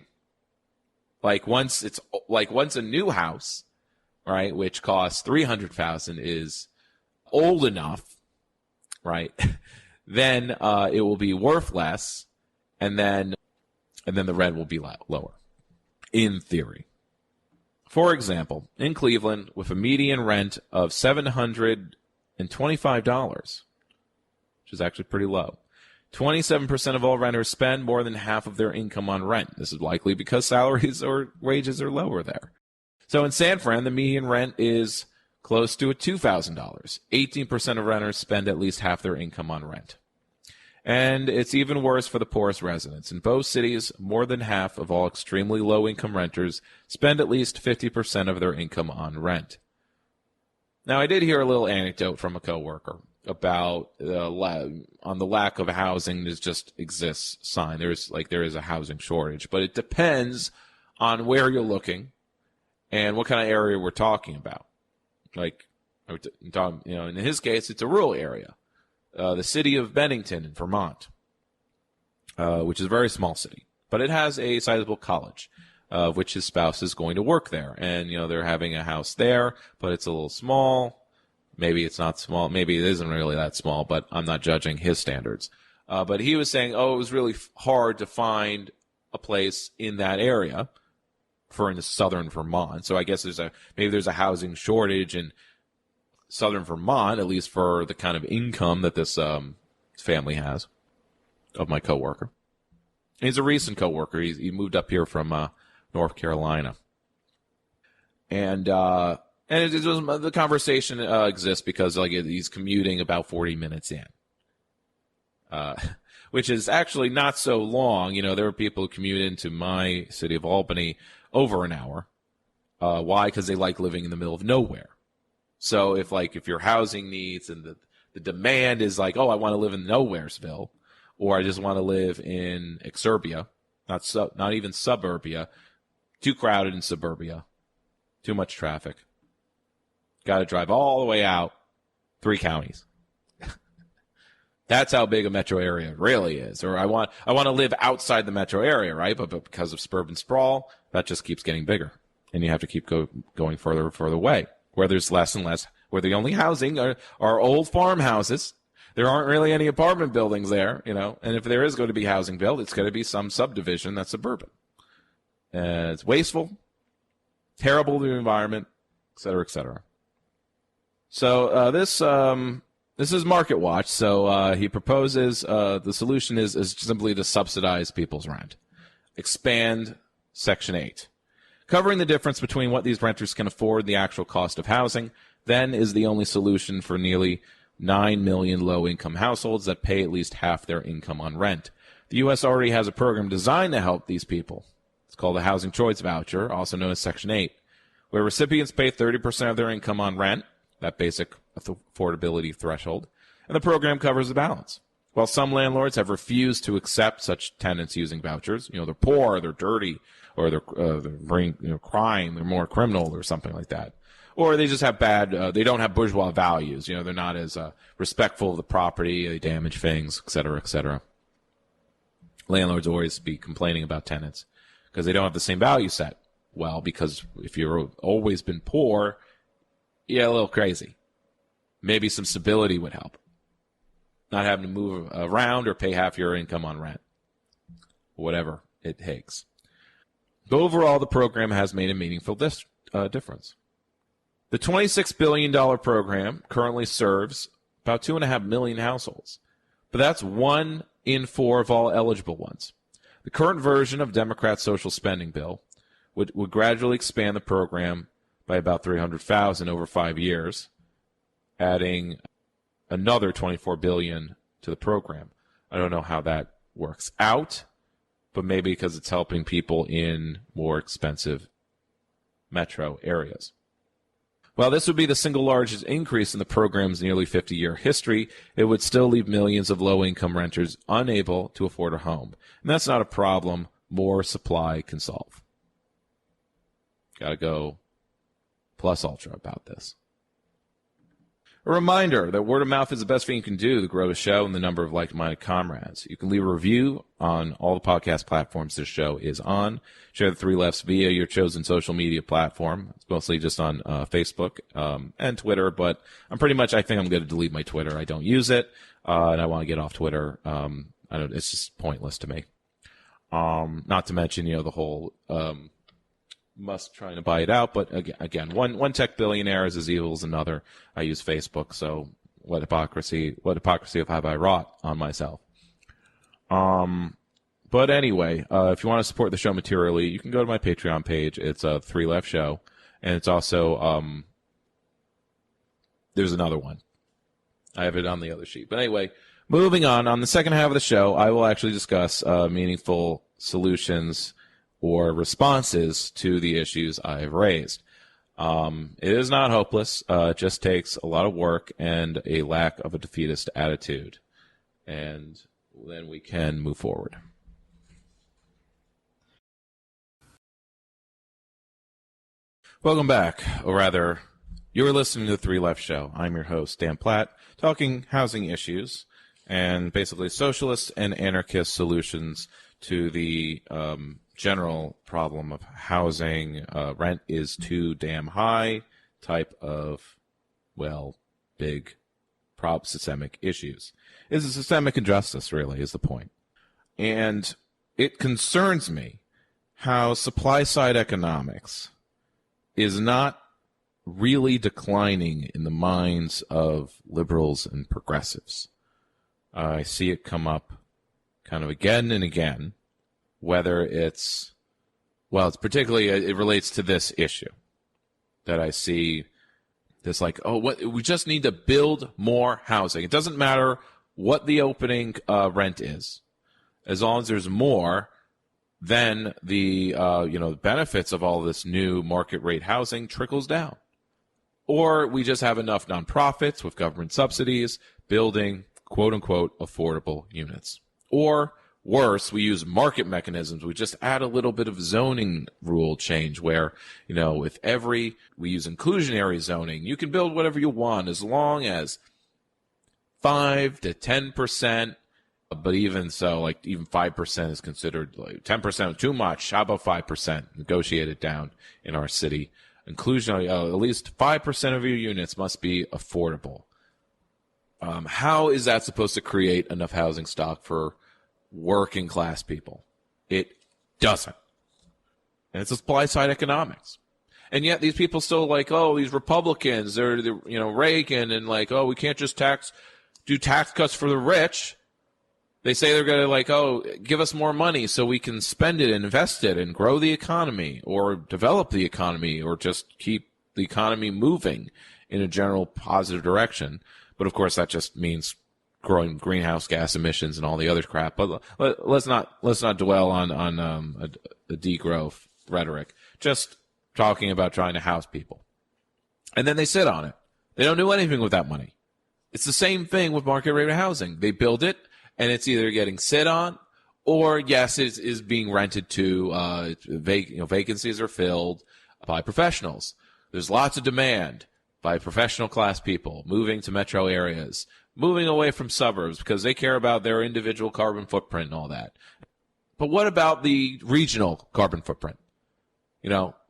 Like once a new house, right, which costs $300,000 is old enough, right, then it will be worth less, and then the rent will be lower, in theory. For example, in Cleveland, with a median rent of $725, which is actually pretty low, 27% of all renters spend more than half of their income on rent. This is likely because salaries or wages are lower there. So in San Fran, the median rent is close to $2,000. 18% of renters spend at least half their income on rent. And it's even worse for the poorest residents. In both cities, more than half of all extremely low-income renters spend at least 50% of their income on rent. Now, I did hear a little anecdote from a coworker about on the lack of housing that just exists sign. There is a housing shortage, but it depends on where you're looking and what kind of area we're talking about. In his case, it's a rural area. The city of Bennington in Vermont, which is a very small city, but it has a sizable college, of which his spouse is going to work there. And, they're having a house there, but it's a little small. Maybe it's not small. Maybe it isn't really that small, but I'm not judging his standards. But he was saying, it was really hard to find a place in that area in southern Vermont. So I guess maybe there's a housing shortage in southern Vermont, at least for the kind of income that this family has, of my coworker. He's a recent coworker. He moved up here from North Carolina. And the conversation exists because he's commuting about 40 minutes in, which is actually not so long. There are people who commute into my city of Albany over an hour. Why? Because they like living in the middle of nowhere. So if your housing needs and the demand is I want to live in Nowheresville, or I just want to live in exurbia, not even suburbia, too crowded in suburbia, too much traffic. Got to drive all the way out 3 counties. That's how big a metro area really is. Or I want to live outside the metro area, right? But because of suburban sprawl, that just keeps getting bigger, and you have to keep going further and further away, where there's less and less, where the only housing are old farmhouses. There aren't really any apartment buildings there, and if there is going to be housing built, it's going to be some subdivision that's suburban. It's wasteful, terrible to the environment, et cetera, et cetera. So this is Market Watch. So he proposes the solution is simply to subsidize people's rent. Expand Section 8. Covering the difference between what these renters can afford and the actual cost of housing, then, is the only solution for nearly 9 million low-income households that pay at least half their income on rent. The U.S. already has a program designed to help these people. It's called the Housing Choice Voucher, also known as Section 8, where recipients pay 30% of their income on rent, that basic affordability threshold, and the program covers the balance. While some landlords have refused to accept such tenants using vouchers, they're poor, they're dirty, or they're bringing crime, they're more criminal or something like that. Or they just have they don't have bourgeois values, they're not as respectful of the property, they damage things, et cetera, et cetera. Landlords always be complaining about tenants because they don't have the same value set. Well, because if you've always been poor, a little crazy. Maybe some stability would help. Not having to move around or pay half your income on rent. Whatever it takes. But overall, the program has made a meaningful difference. The $26 billion program currently serves about 2.5 million households. But that's 1 in 4 of all eligible ones. The current version of Democrats' social spending bill would gradually expand the program by about 300,000 over 5 years, adding another $24 billion to the program. I don't know how that works out, but maybe because it's helping people in more expensive metro areas. While this would be the single largest increase in the program's nearly 50-year history, it would still leave millions of low-income renters unable to afford a home. And that's not a problem more supply can solve. Gotta go plus ultra about this. A reminder that word of mouth is the best thing you can do to grow the show and the number of like-minded comrades. You can leave a review on all the podcast platforms this show is on. Share the Three Lefts via your chosen social media platform. It's mostly just on Facebook and Twitter, but I think I'm going to delete my Twitter. I don't use it, and I want to get off Twitter. It's just pointless to me. Not to mention, the whole Musk trying to buy it out, but again, one tech billionaire is as evil as another. I use Facebook, so what hypocrisy have I wrought on myself? But anyway, if you want to support the show materially, you can go to my Patreon page. It's a Three Left Show, and it's also there's another one. I have it on the other sheet. But anyway, moving on the second half of the show, I will actually discuss meaningful solutions or responses to the issues I have raised. It is not hopeless. It just takes a lot of work and a lack of a defeatist attitude. And then we can move forward. Welcome back, or rather, you're listening to the Three Left Show. I'm your host, Dan Platt, talking housing issues and basically socialist and anarchist solutions to the general problem of housing. Rent is too damn high type of, big systemic issues. It's a systemic injustice, really, is the point. And it concerns me how supply-side economics is not really declining in the minds of liberals and progressives. I see it come up kind of again and again, whether it's particularly, it relates to this issue that I see this we just need to build more housing. It doesn't matter what the opening rent is. As long as there's more, then the benefits of all this new market rate housing trickles down. Or we just have enough nonprofits with government subsidies building quote-unquote affordable units. Or worse, we use market mechanisms. We just add a little bit of zoning rule change where, we use inclusionary zoning. You can build whatever you want as long as 5 to 10%. But even so, even 5% is considered 10% too much. How about 5%? Negotiate it down in our city. Inclusion, at least 5% of your units must be affordable. How is that supposed to create enough housing stock for working class people? It doesn't. And it's a supply side economics. And yet these people still these Republicans, they're Reagan, and we can't just do tax cuts for the rich. They say they're going to give us more money so we can spend it and invest it and grow the economy or develop the economy or just keep the economy moving in a general positive direction. But of course that just means growing greenhouse gas emissions and all the other crap. But let's not dwell on a degrowth rhetoric. Just talking about trying to house people. And then they sit on it. They don't do anything with that money. It's the same thing with market rate housing. They build it, and it's either getting sit on, or yes, it is being rented to. Vacancies are filled by professionals. There's lots of demand by professional class people moving to metro areas, moving away from suburbs because they care about their individual carbon footprint and all that. But what about the regional carbon footprint?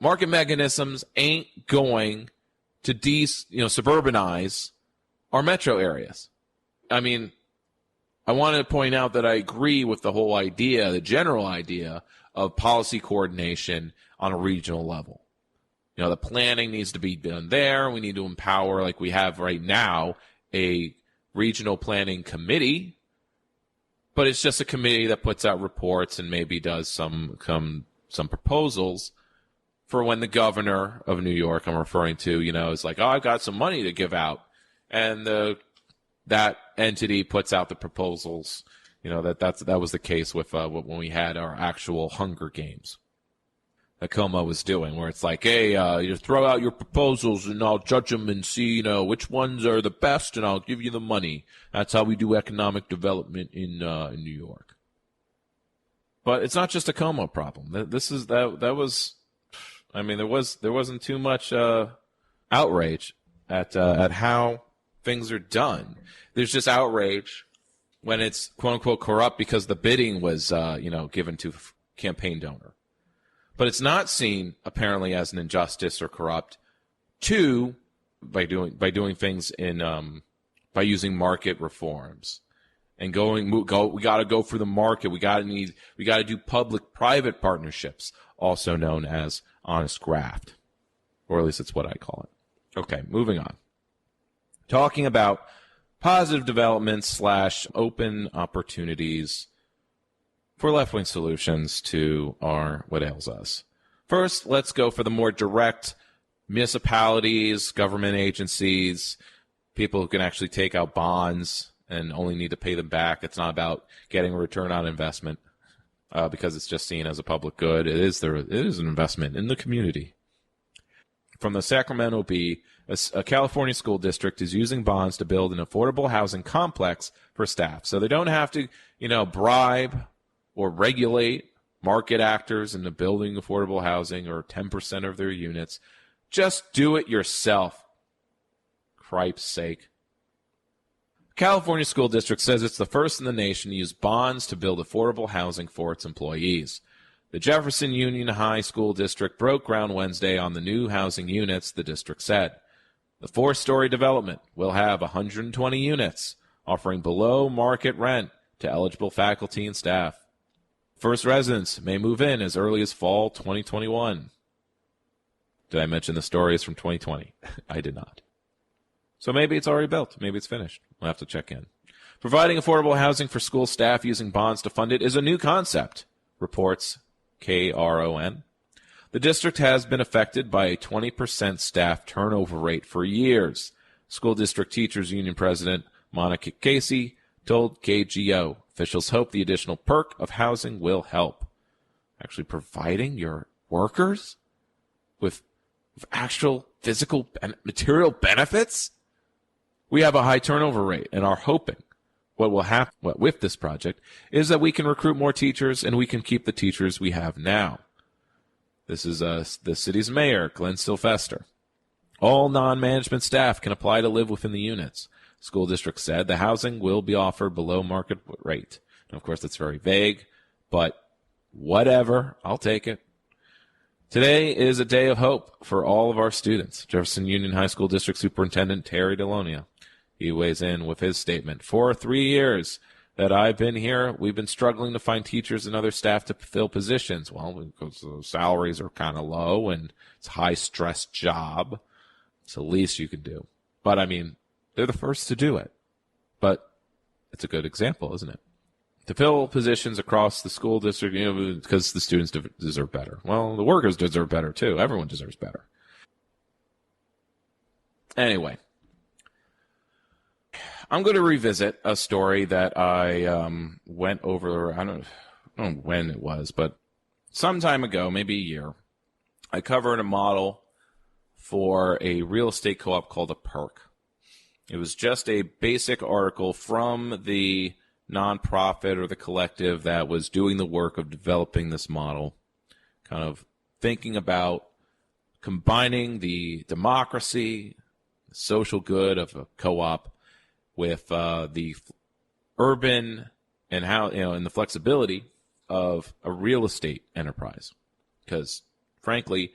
Market mechanisms ain't going to suburbanize our metro areas. I want to point out that I agree with the whole idea, the general idea of policy coordination on a regional level. The planning needs to be done there. We need to empower, like we have right now, a regional planning committee, but it's just a committee that puts out reports and maybe does some proposals for when the governor of New York, I'm referring to, is I've got some money to give out, and that entity puts out the proposals. That was the case with when we had our actual Hunger Games. ACOMA was doing, where it's like, hey, you throw out your proposals and I'll judge them and see, which ones are the best and I'll give you the money. That's how we do economic development in New York. But it's not just a ACOMA problem. There wasn't too much outrage at how things are done. There's just outrage when it's quote unquote corrupt because the bidding was given to campaign donor. But it's not seen apparently as an injustice or corrupt by doing things by using market reforms and we got to go for the market. We got to do public-private partnerships, also known as honest graft, or at least it's what I call it. Okay, moving on. Talking about positive developments / open opportunities for left-wing solutions to what ails us. First, let's go for the more direct municipalities, government agencies, people who can actually take out bonds and only need to pay them back. It's not about getting a return on investment because it's just seen as a public good. It is an investment in the community. From the Sacramento Bee, a California school district is using bonds to build an affordable housing complex for staff. So they don't have to, bribe or regulate market actors into building affordable housing or 10% of their units. Just do it yourself. Cripe's sake. California School District says it's the first in the nation to use bonds to build affordable housing for its employees. The Jefferson Union High School District broke ground Wednesday on the new housing units, the district said. The 4-story development will have 120 units, offering below-market rent to eligible faculty and staff. First residents may move in as early as fall 2021. Did I mention the story is from 2020? I did not. So maybe it's already built. Maybe it's finished. We'll have to check in. Providing affordable housing for school staff using bonds to fund it is a new concept, reports KRON. The district has been affected by a 20% staff turnover rate for years. School District Teachers Union President Monica Casey told KGO officials hope the additional perk of housing will help. Actually providing your workers with actual physical and material benefits? We have a high turnover rate and are hoping what will happen with this project is that we can recruit more teachers and we can keep the teachers we have now. This is the city's mayor, Glenn Sylvester. All non-management staff can apply to live within the units. School district said the housing will be offered below market rate. And of course, that's very vague, but whatever, I'll take it. Today is a day of hope for all of our students. Jefferson Union High School District Superintendent Terry Delonia. He weighs in with his statement. For 3 years that I've been here, we've been struggling to find teachers and other staff to fill positions. Well, because the salaries are kind of low and it's a high-stress job. It's the least you can do. But, I mean, they're the first to do it. But it's a good example, isn't it? To fill positions across the school district, because the students deserve better. Well, the workers deserve better, too. Everyone deserves better. Anyway, I'm going to revisit a story that I went over, I don't know when it was, but some time ago, maybe a year, I covered a model for a real estate co-op called a PERC. It was just a basic article from the nonprofit or the collective that was doing the work of developing this model, kind of thinking about combining the democracy, the social good of a co-op with the urban and how, and the flexibility of a real estate enterprise. Because, frankly,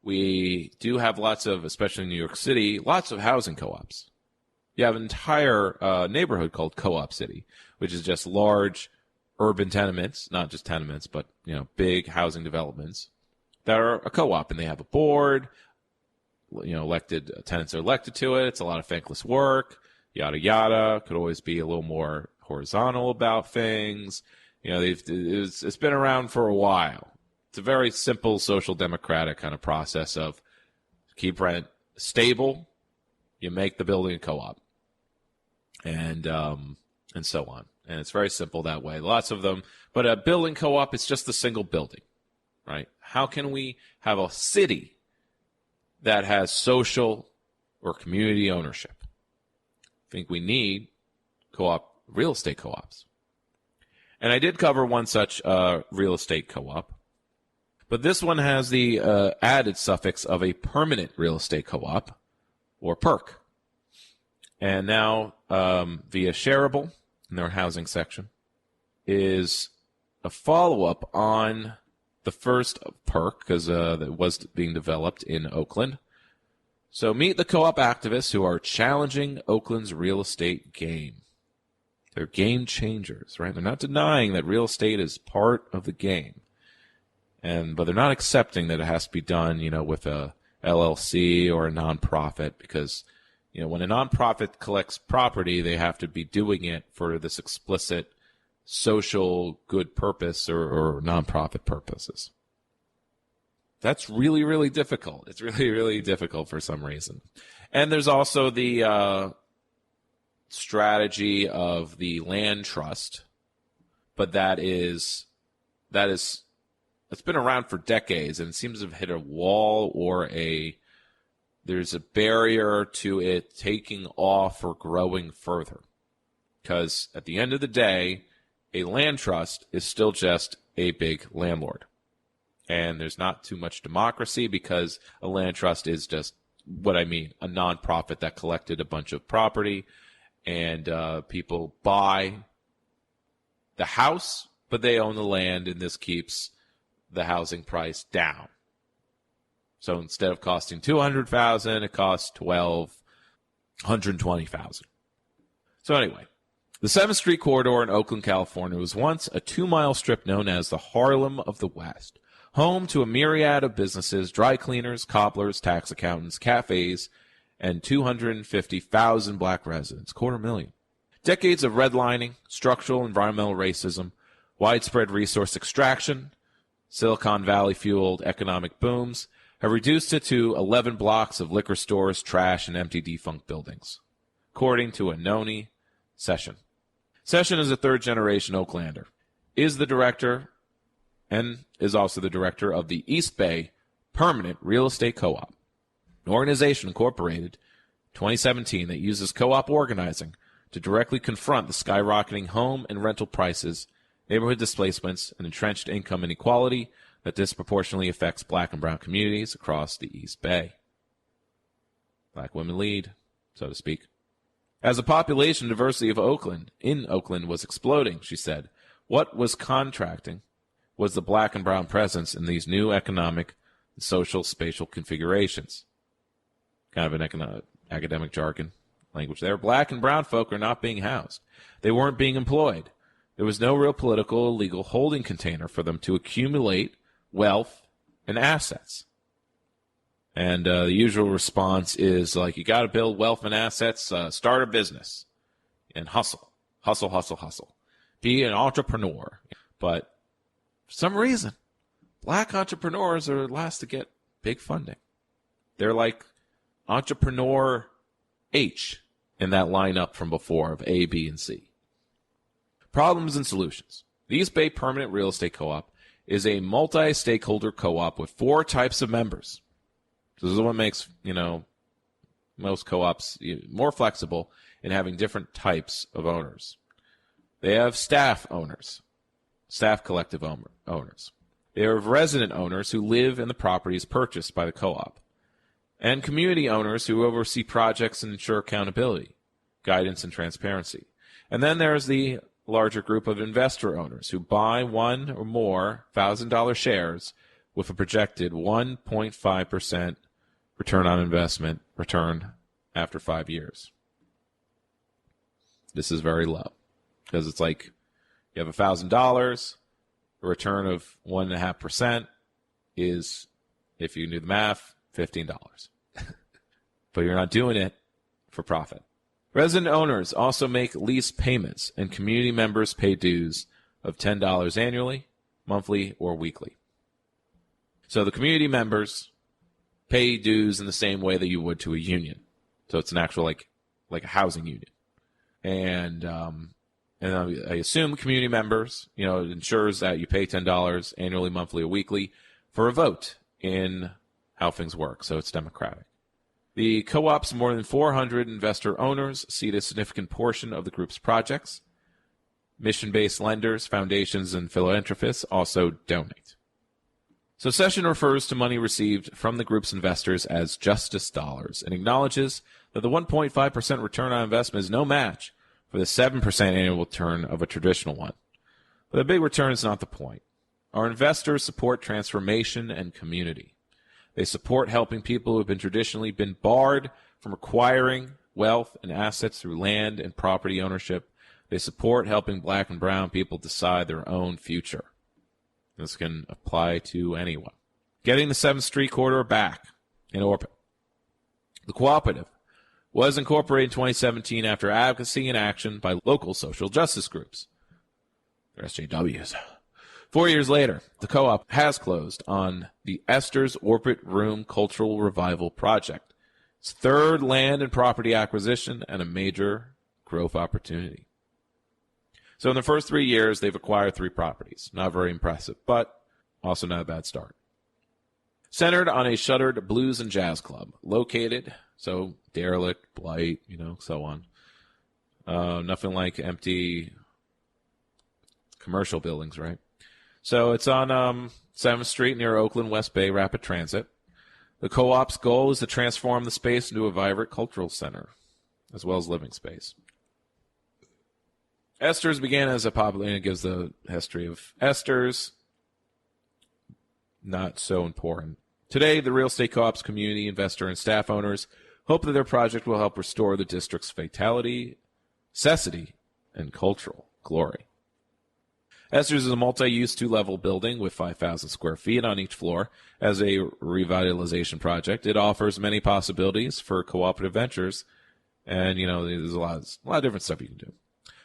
we do have lots of, especially in New York City, lots of housing co-ops. You have an entire neighborhood called Co-op City, which is just large urban tenements, not just tenements, but big housing developments that are a co-op, and they have a board. Elected tenants are elected to it. It's a lot of thankless work, yada yada. Could always be a little more horizontal about things. It's been around for a while. It's a very simple social democratic kind of process of keep rent stable. You make the building a co-op, and so on. And it's very simple that way. Lots of them. But a building co-op, it's just a single building. right? How can we have a city that has social or community ownership? I think we need real estate co-ops. And I did cover one such real estate co-op, but this one has the added suffix of a permanent real estate co-op, or PERC. And now, via Shareable, in their housing section, is a follow-up on the first PERC, because that was being developed in Oakland. So meet the co-op activists who are challenging Oakland's real estate game. They're game changers, right? They're not denying that real estate is part of the game, but they're not accepting that it has to be done, with a LLC or a nonprofit, because, when a nonprofit collects property, they have to be doing it for this explicit social good purpose or nonprofit purposes. That's really, really difficult. It's really, really difficult for some reason. And there's also the strategy of the land trust, but it's been around for decades, and it seems to have hit a wall, or there's a barrier to it taking off or growing further. Because at the end of the day, a land trust is still just a big landlord. And there's not too much democracy, because a land trust is just what I mean, a nonprofit that collected a bunch of property, and people buy the house, but they own the land, and this keeps the housing price down. So instead of costing $200,000, it costs $120,000. So anyway, the 7th Street corridor in Oakland, California was once a 2-mile strip known as the Harlem of the West, home to a myriad of businesses, dry cleaners, cobblers, tax accountants, cafes, and 250,000 black residents, 250,000. Decades of redlining, structural environmental racism, widespread resource extraction, Silicon Valley-fueled economic booms have reduced it to 11 blocks of liquor stores, trash, and empty defunct buildings, according to Anoni Session. Session is a third-generation Oaklander, is the director and is also the director of the East Bay Permanent Real Estate Co-op, an organization incorporated 2017 that uses co-op organizing to directly confront the skyrocketing home and rental prices, neighborhood displacements, and entrenched income inequality that disproportionately affects black and brown communities across the East Bay. Black women lead, so to speak. As the population diversity of Oakland was exploding, she said, what was contracting was the black and brown presence in these new economic and social spatial configurations. Kind of an academic jargon language there. Black and brown folk are not being housed. They weren't being employed. There was no real political or legal holding container for them to accumulate wealth and assets. And the usual response is like, you got to build wealth and assets, start a business, and hustle. Hustle, hustle, hustle. Be an entrepreneur. But for some reason, black entrepreneurs are last to get big funding. They're like entrepreneur H in that lineup from before of A, B, and C. Problems and solutions. The East Bay Permanent Real Estate Co-op is a multi-stakeholder co-op with 4 types of members. This is what makes, most co-ops more flexible in having different types of owners. They have staff owners, staff collective owners. They have resident owners who live in the properties purchased by the co-op, and community owners who oversee projects and ensure accountability, guidance, and transparency. And then there's the larger group of investor owners who buy one or more $1,000 shares with a projected 1.5% return on investment return after 5 years. This is very low because it's like you have $1,000, a return of 1.5% is, if you do the math, $15. But you're not doing it for profit. Resident owners also make lease payments, and community members pay dues of $10 annually, monthly, or weekly. So the community members pay dues in the same way that you would to a union. So it's an actual like a housing union. And I assume community members, it ensures that you pay $10 annually, monthly, or weekly for a vote in how things work, so it's democratic. The co-op's more than 400 investor owners seed a significant portion of the group's projects. Mission-based lenders, foundations, and philanthropists also donate. So Session refers to money received from the group's investors as justice dollars and acknowledges that the 1.5% return on investment is no match for the 7% annual return of a traditional one. But the big return is not the point. Our investors support transformation and community. They support helping people who have traditionally been barred from acquiring wealth and assets through land and property ownership. They support helping black and brown people decide their own future. This can apply to anyone. Getting the 7th Street corridor back in orbit. The cooperative was incorporated in 2017 after advocacy and action by local social justice groups. They're SJWs. 4 years later, the co-op has closed on the Esther's Orbit Room Cultural Revival Project. Its third land and property acquisition and a major growth opportunity. So in the first 3 years, they've acquired 3 properties. Not very impressive, but also not a bad start. Centered on a shuttered blues and jazz club, located, so derelict, blight, so on. Nothing like empty commercial buildings, right? So it's on 7th Street near Oakland West Bay Rapid Transit. The co-op's goal is to transform the space into a vibrant cultural center, as well as living space. Esther's began as a popular, and it gives the history of Esther's. Not so important. Today, the real estate co-op's community, investor, and staff owners hope that their project will help restore the district's vitality, necessity, and cultural glory. Esther's is a multi-use 2-level building with 5,000 square feet on each floor. As a revitalization project, it offers many possibilities for cooperative ventures, and there's a lot of different stuff you can do.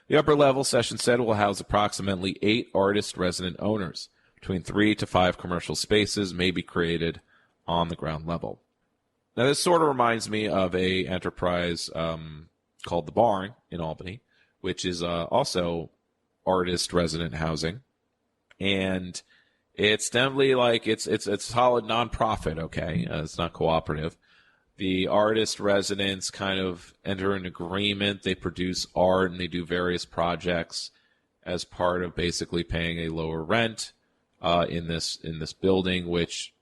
The upper level, Session said, will house approximately 8 artist-resident owners. Between 3 to 5 commercial spaces may be created on the ground level. Now, this sort of reminds me of a enterprise called The Barn in Albany, which is also artist resident housing, and it's definitely like it's solid nonprofit. Okay, it's not cooperative. The artist residents kind of enter an agreement. They produce art and they do various projects as part of basically paying a lower rent in this building, which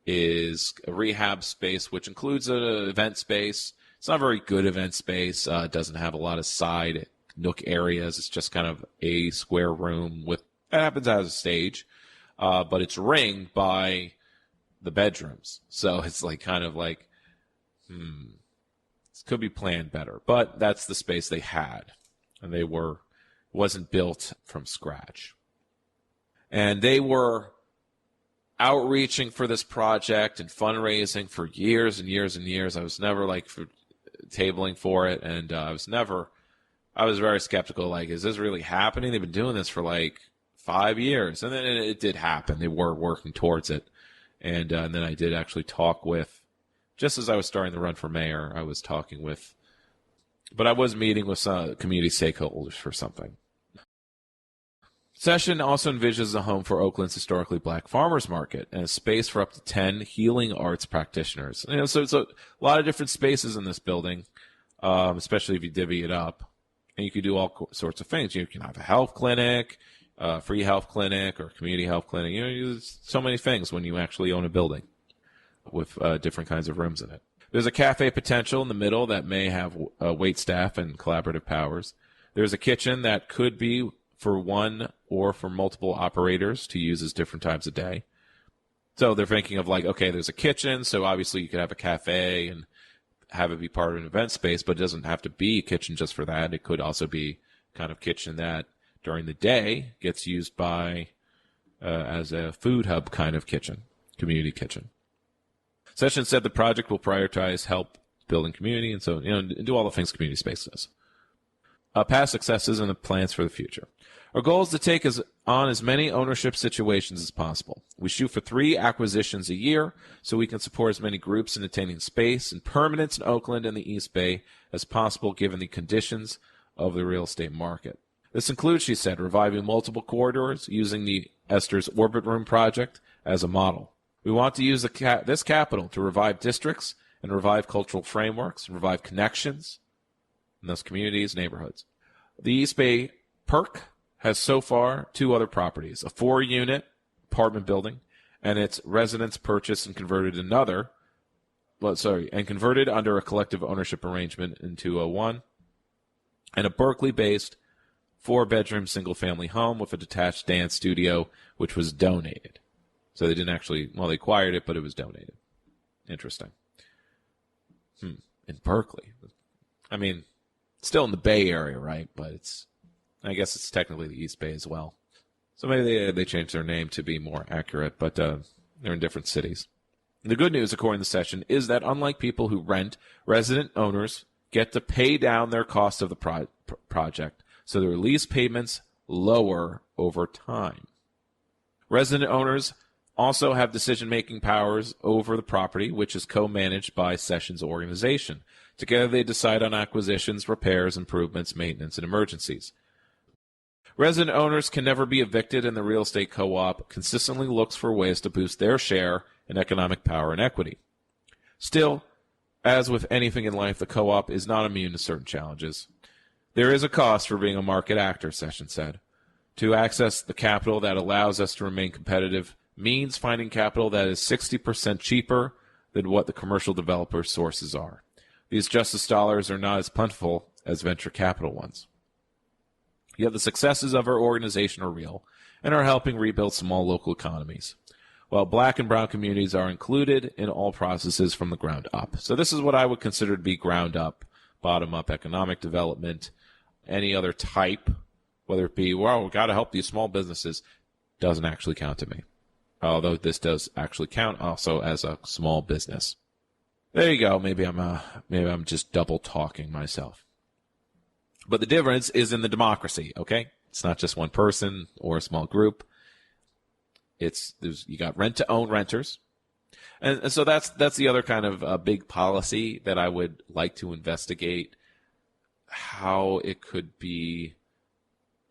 is a rehab space, which includes an event space. It's not a very good event space. It doesn't have a lot of side nook areas. It's just kind of a square room with, it happens as a stage, but it's ringed by the bedrooms. So it's like kind of like, this could be planned better, but that's the space they had, and wasn't built from scratch. And they were outreaching for this project and fundraising for years and years and years. I was never tabling for it, and I was very skeptical, is this really happening? They've been doing this for 5 years. And then it did happen. They were working towards it. And then I did actually talk with, just as I was starting to run for mayor, I was meeting with some community stakeholders for something. Session also envisions a home for Oakland's historically black farmers market and a space for up to 10 healing arts practitioners. So it's a lot of different spaces in this building, especially if you divvy it up. And you can do all sorts of things. You can have a health clinic, free health clinic, or community health clinic. There's so many things when you actually own a building with different kinds of rooms in it. There's a cafe potential in the middle that may have wait staff and collaborative powers. There's a kitchen that could be for one or for multiple operators to use as different times a day. So they're thinking of okay, there's a kitchen, so obviously you could have a cafe and have it be part of an event space, but it doesn't have to be a kitchen just for that. It could also be kind of kitchen that during the day gets used by as a food hub kind of kitchen, community kitchen. Session said the project will prioritize help building community, and so do all the things community space does. Past successes and the plans for the future. Our goal is to take on as many ownership situations as possible. We shoot for 3 acquisitions a year so we can support as many groups in attaining space and permanence in Oakland and the East Bay as possible given the conditions of the real estate market. This includes, she said, reviving multiple corridors using the Esther's Orbit Room project as a model. We want to use this capital to revive districts and revive cultural frameworks and revive connections in those communities, neighborhoods. The East Bay Perk has so far 2 other properties, a 4-unit apartment building, and its residents purchased and converted under a collective ownership arrangement in 201, and a Berkeley-based 4-bedroom single-family home with a detached dance studio, which was donated. So they didn't actually, they acquired it, but it was donated. Interesting. In Berkeley. I mean, still in the Bay Area, right? But I guess it's technically the East Bay as well. So maybe they changed their name to be more accurate, but they're in different cities. The good news, according to the session, is that unlike people who rent, resident owners get to pay down their cost of the project, so their lease payments lower over time. Resident owners also have decision-making powers over the property, which is co-managed by Sessions' organization. Together they decide on acquisitions, repairs, improvements, maintenance, and emergencies. Resident owners can never be evicted, and the real estate co-op consistently looks for ways to boost their share in economic power and equity. Still, as with anything in life, the co-op is not immune to certain challenges. There is a cost for being a market actor, Sessions said. To access the capital that allows us to remain competitive means finding capital that is 60% cheaper than what the commercial developer sources are. These justice dollars are not as plentiful as venture capital ones. Yet the successes of our organization are real and are helping rebuild small local economies, while black and brown communities are included in all processes from the ground up. So this is what I would consider to be ground up, bottom up economic development. Any other type, whether it be, well, we've got to help these small businesses, doesn't actually count to me. Although this does actually count also as a small business. There you go. Maybe I'm just double talking myself. But the difference is in the democracy, okay? It's not just one person or a small group. You got rent-to-own renters. And so that's the other kind of big policy that I would like to investigate, how it could be.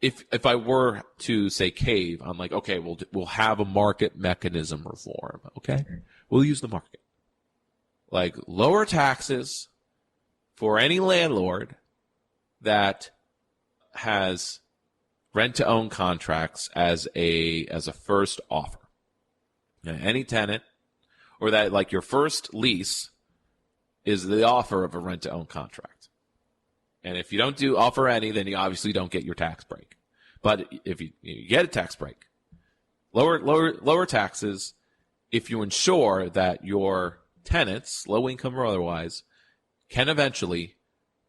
If I were to say cave, I'm like, okay, we'll have a market mechanism reform, okay? We'll use the market. Like lower taxes for any landlord that has rent-to-own contracts as a first offer. Any tenant, or that like your first lease is the offer of a rent-to-own contract. And if you don't offer any, then you obviously don't get your tax break. But if you get a tax break, lower taxes, if you ensure that your tenants, low income or otherwise, can eventually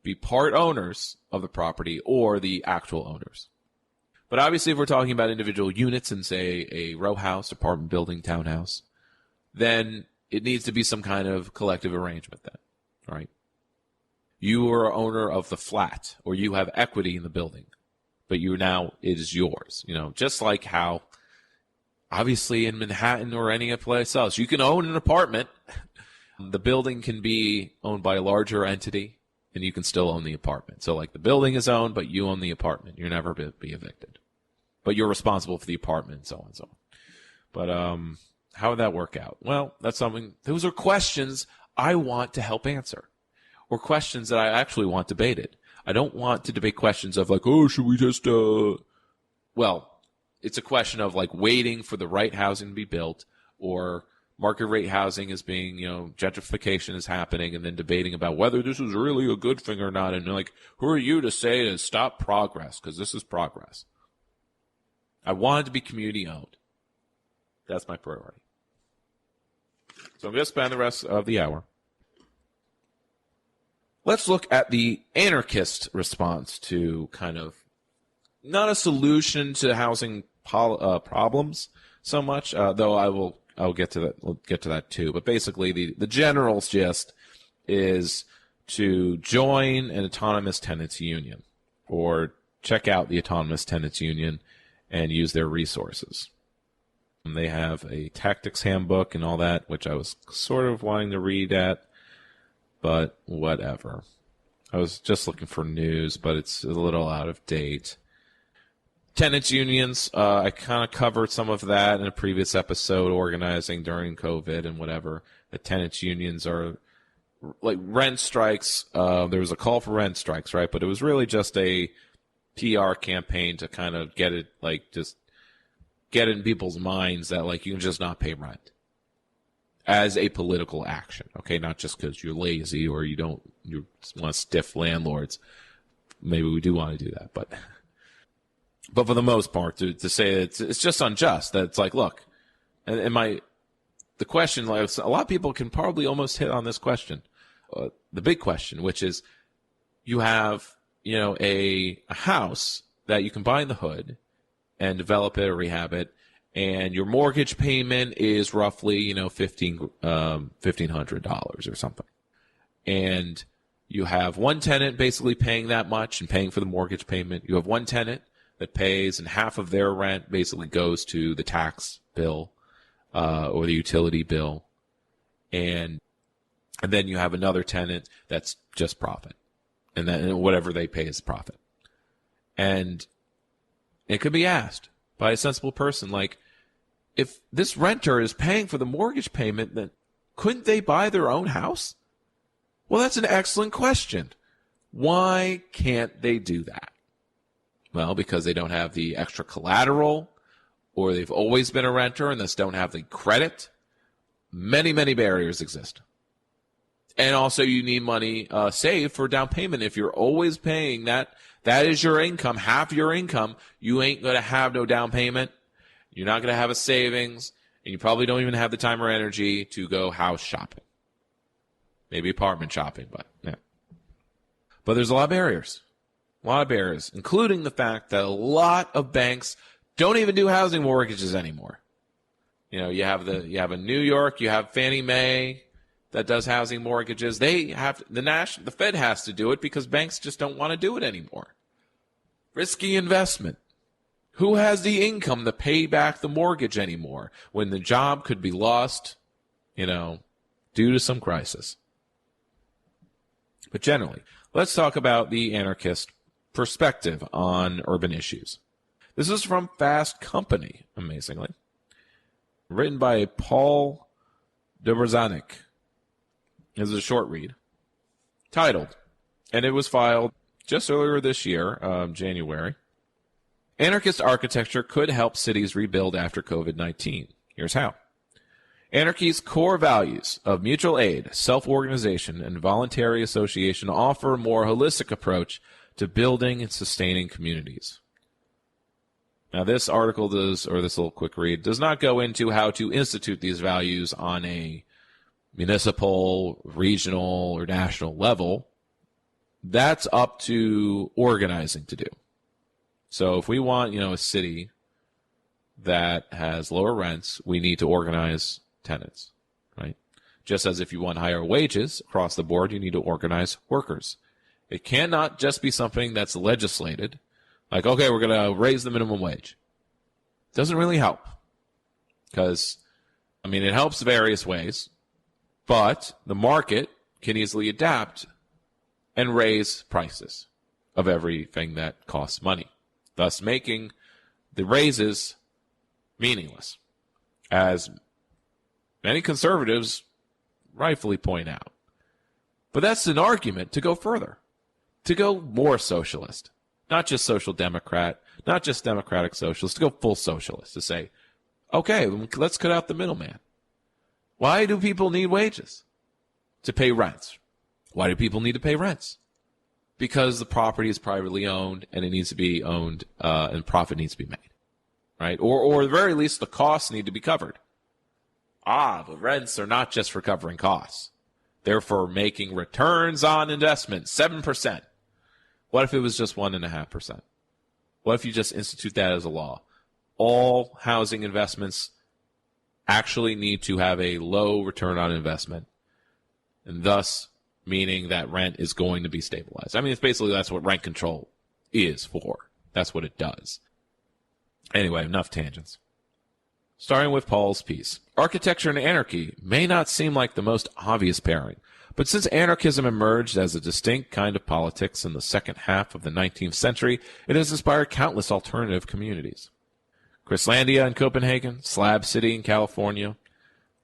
be part owners of the property or the actual owners. But obviously, if we're talking about individual units in, say, a row house, apartment building, townhouse, then it needs to be some kind of collective arrangement then, right? You are owner of the flat, or you have equity in the building, but it is yours. Just like how, obviously, in Manhattan or any place else, you can own an apartment. The building can be owned by a larger entity, and you can still own the apartment. So, like, the building is owned, but you own the apartment. You'll never be evicted. But you're responsible for the apartment, and so on and so on. But how would that work out? Well, that's something. Those are questions I want to help answer, or questions that I actually want debated. I don't want to debate questions of like, oh, should we just Well, it's a question of like waiting for the right housing to be built, or market rate housing is being, gentrification is happening, and then debating about whether this is really a good thing or not. And like, who are you to say to stop progress? Because this is progress. I want it to be community owned. That's my priority. So I'm going to spend the rest of the hour. Let's look at the anarchist response to kind of not a solution to housing problems so much, though I'll get to that. We'll get to that too. But basically, the general gist is to join an autonomous tenants union, or check out the autonomous tenants union and use their resources. And they have a tactics handbook and all that, which I was sort of wanting to read at, but whatever. I was just looking for news, but it's a little out of date. Tenants Unions, I kind of covered some of that in a previous episode, organizing during COVID and whatever. The tenants unions are like rent strikes. There was a call for rent strikes, right? But it was really just a PR campaign to kind of get it, like, just get in people's minds that, like, you can just not pay rent as a political action, okay? Not just because you're lazy or you want to stiff landlords. Maybe we do want to do that, but for the most part, to say it's just unjust. That it's like, look, the question, like, a lot of people can probably almost hit on this question, the big question, which is, you have, a house that you can buy in the hood and develop it or rehab it, and your mortgage payment is roughly, $1,500 or something, and you have one tenant basically paying that much and paying for the mortgage payment. You have one tenant that pays, and half of their rent basically goes to the tax bill or the utility bill, and then you have another tenant that's just profit, and then whatever they pay is profit. And it could be asked by a sensible person, like, if this renter is paying for the mortgage payment, then couldn't they buy their own house? Well, that's an excellent question. Why can't they do that? Well, because they don't have the extra collateral, or they've always been a renter and thus don't have the credit. Many, many barriers exist. And also you need money saved for down payment. If you're always paying that is your income, half your income, you ain't going to have no down payment. You're not going to have a savings, and you probably don't even have the time or energy to go house shopping. Maybe apartment shopping, but yeah. But there's a lot of barriers. A lot of barriers, including the fact that a lot of banks don't even do housing mortgages anymore. You have in New York, you have Fannie Mae that does housing mortgages. The Fed has to do it because banks just don't want to do it anymore. Risky investment. Who has the income to pay back the mortgage anymore when the job could be lost, due to some crisis? But generally, let's talk about the anarchist perspective on urban issues. This is from Fast Company, amazingly. Written by Paul Dobrzhanek. This is a short read. Titled, and it was filed just earlier this year, January. Anarchist architecture could help cities rebuild after COVID-19. Here's how. Anarchy's core values of mutual aid, self-organization, and voluntary association offer a more holistic approach to building and sustaining communities. Now, this article this little quick read, does not go into how to institute these values on a municipal, regional, or national level. That's up to organizing to do. So if we want, a city that has lower rents, we need to organize tenants, right? Just as if you want higher wages across the board, you need to organize workers. It cannot just be something that's legislated, like, okay, we're going to raise the minimum wage. It doesn't really help because, it helps various ways, but the market can easily adapt and raise prices of everything that costs money, thus making the raises meaningless, as many conservatives rightfully point out. But that's an argument to go further, to go more socialist, not just social democrat, not just democratic socialist, to go full socialist, to say, okay, let's cut out the middleman. Why do people need wages? To pay rents. Why do people need to pay rents? Because the property is privately owned and it needs to be owned and profit needs to be made, right? Or at the very least, the costs need to be covered. The rents are not just for covering costs. They're for making returns on investment, 7%. What if it was just 1.5%? What if you just institute that as a law? All housing investments actually need to have a low return on investment, and thus meaning that rent is going to be stabilized. It's basically that's what rent control is for. That's what it does. Anyway, enough tangents. Starting with Paul's piece. Architecture and anarchy may not seem like the most obvious pairing, but since anarchism emerged as a distinct kind of politics in the second half of the 19th century, it has inspired countless alternative communities. Chrislandia in Copenhagen, Slab City in California,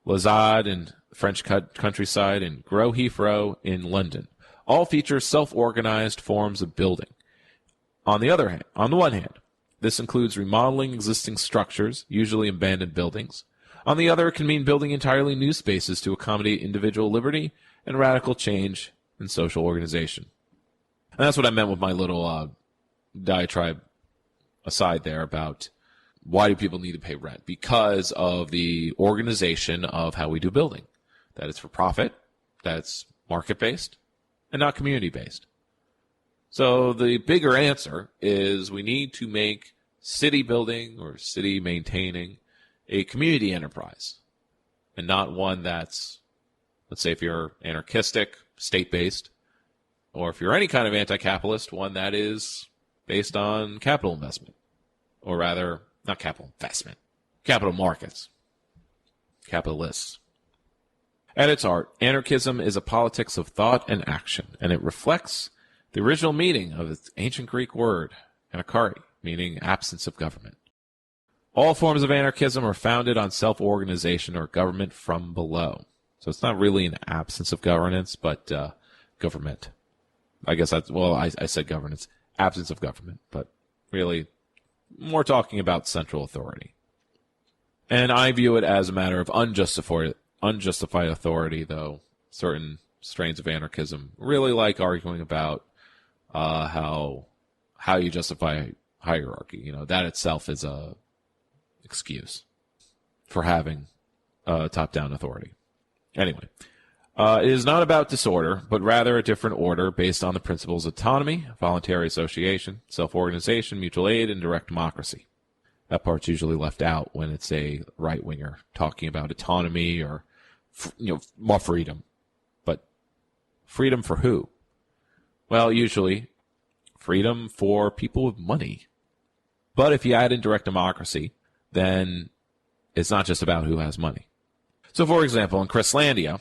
Lazade in French countryside, and Gros Heathrow in London all feature self-organized forms of building. On the one hand, this includes remodeling existing structures, usually abandoned buildings. On the other, it can mean building entirely new spaces to accommodate individual liberty and radical change in social organization. And that's what I meant with my little diatribe aside there about why do people need to pay rent? Because of the organization of how we do building. That it's for profit, that's market-based, and not community-based. So the bigger answer is we need to make city building or city maintaining a community enterprise and not one that's, let's say if you're anarchistic, state-based, or if you're any kind of anti-capitalist, one that is based on capital investment. Or rather, not capital investment, capital markets, capitalists. At its heart, anarchism is a politics of thought and action, and it reflects the original meaning of its ancient Greek word, anarchari, meaning absence of government. All forms of anarchism are founded on self-organization or government from below. So it's not really an absence of governance, but government. I guess I said governance, absence of government, but really more talking about central authority. And I view it as a matter of unjustified authority, though certain strains of anarchism really like arguing about how you justify hierarchy. You know, that itself is a excuse for having top-down authority. Anyway, it is not about disorder, but rather a different order based on the principles of autonomy, voluntary association, self-organization, mutual aid, and direct democracy. That part's usually left out when it's a right-winger talking about autonomy or, more freedom. But freedom for who? Well, usually freedom for people with money. But if you add in direct democracy, then it's not just about who has money. So, for example, in Chrislandia,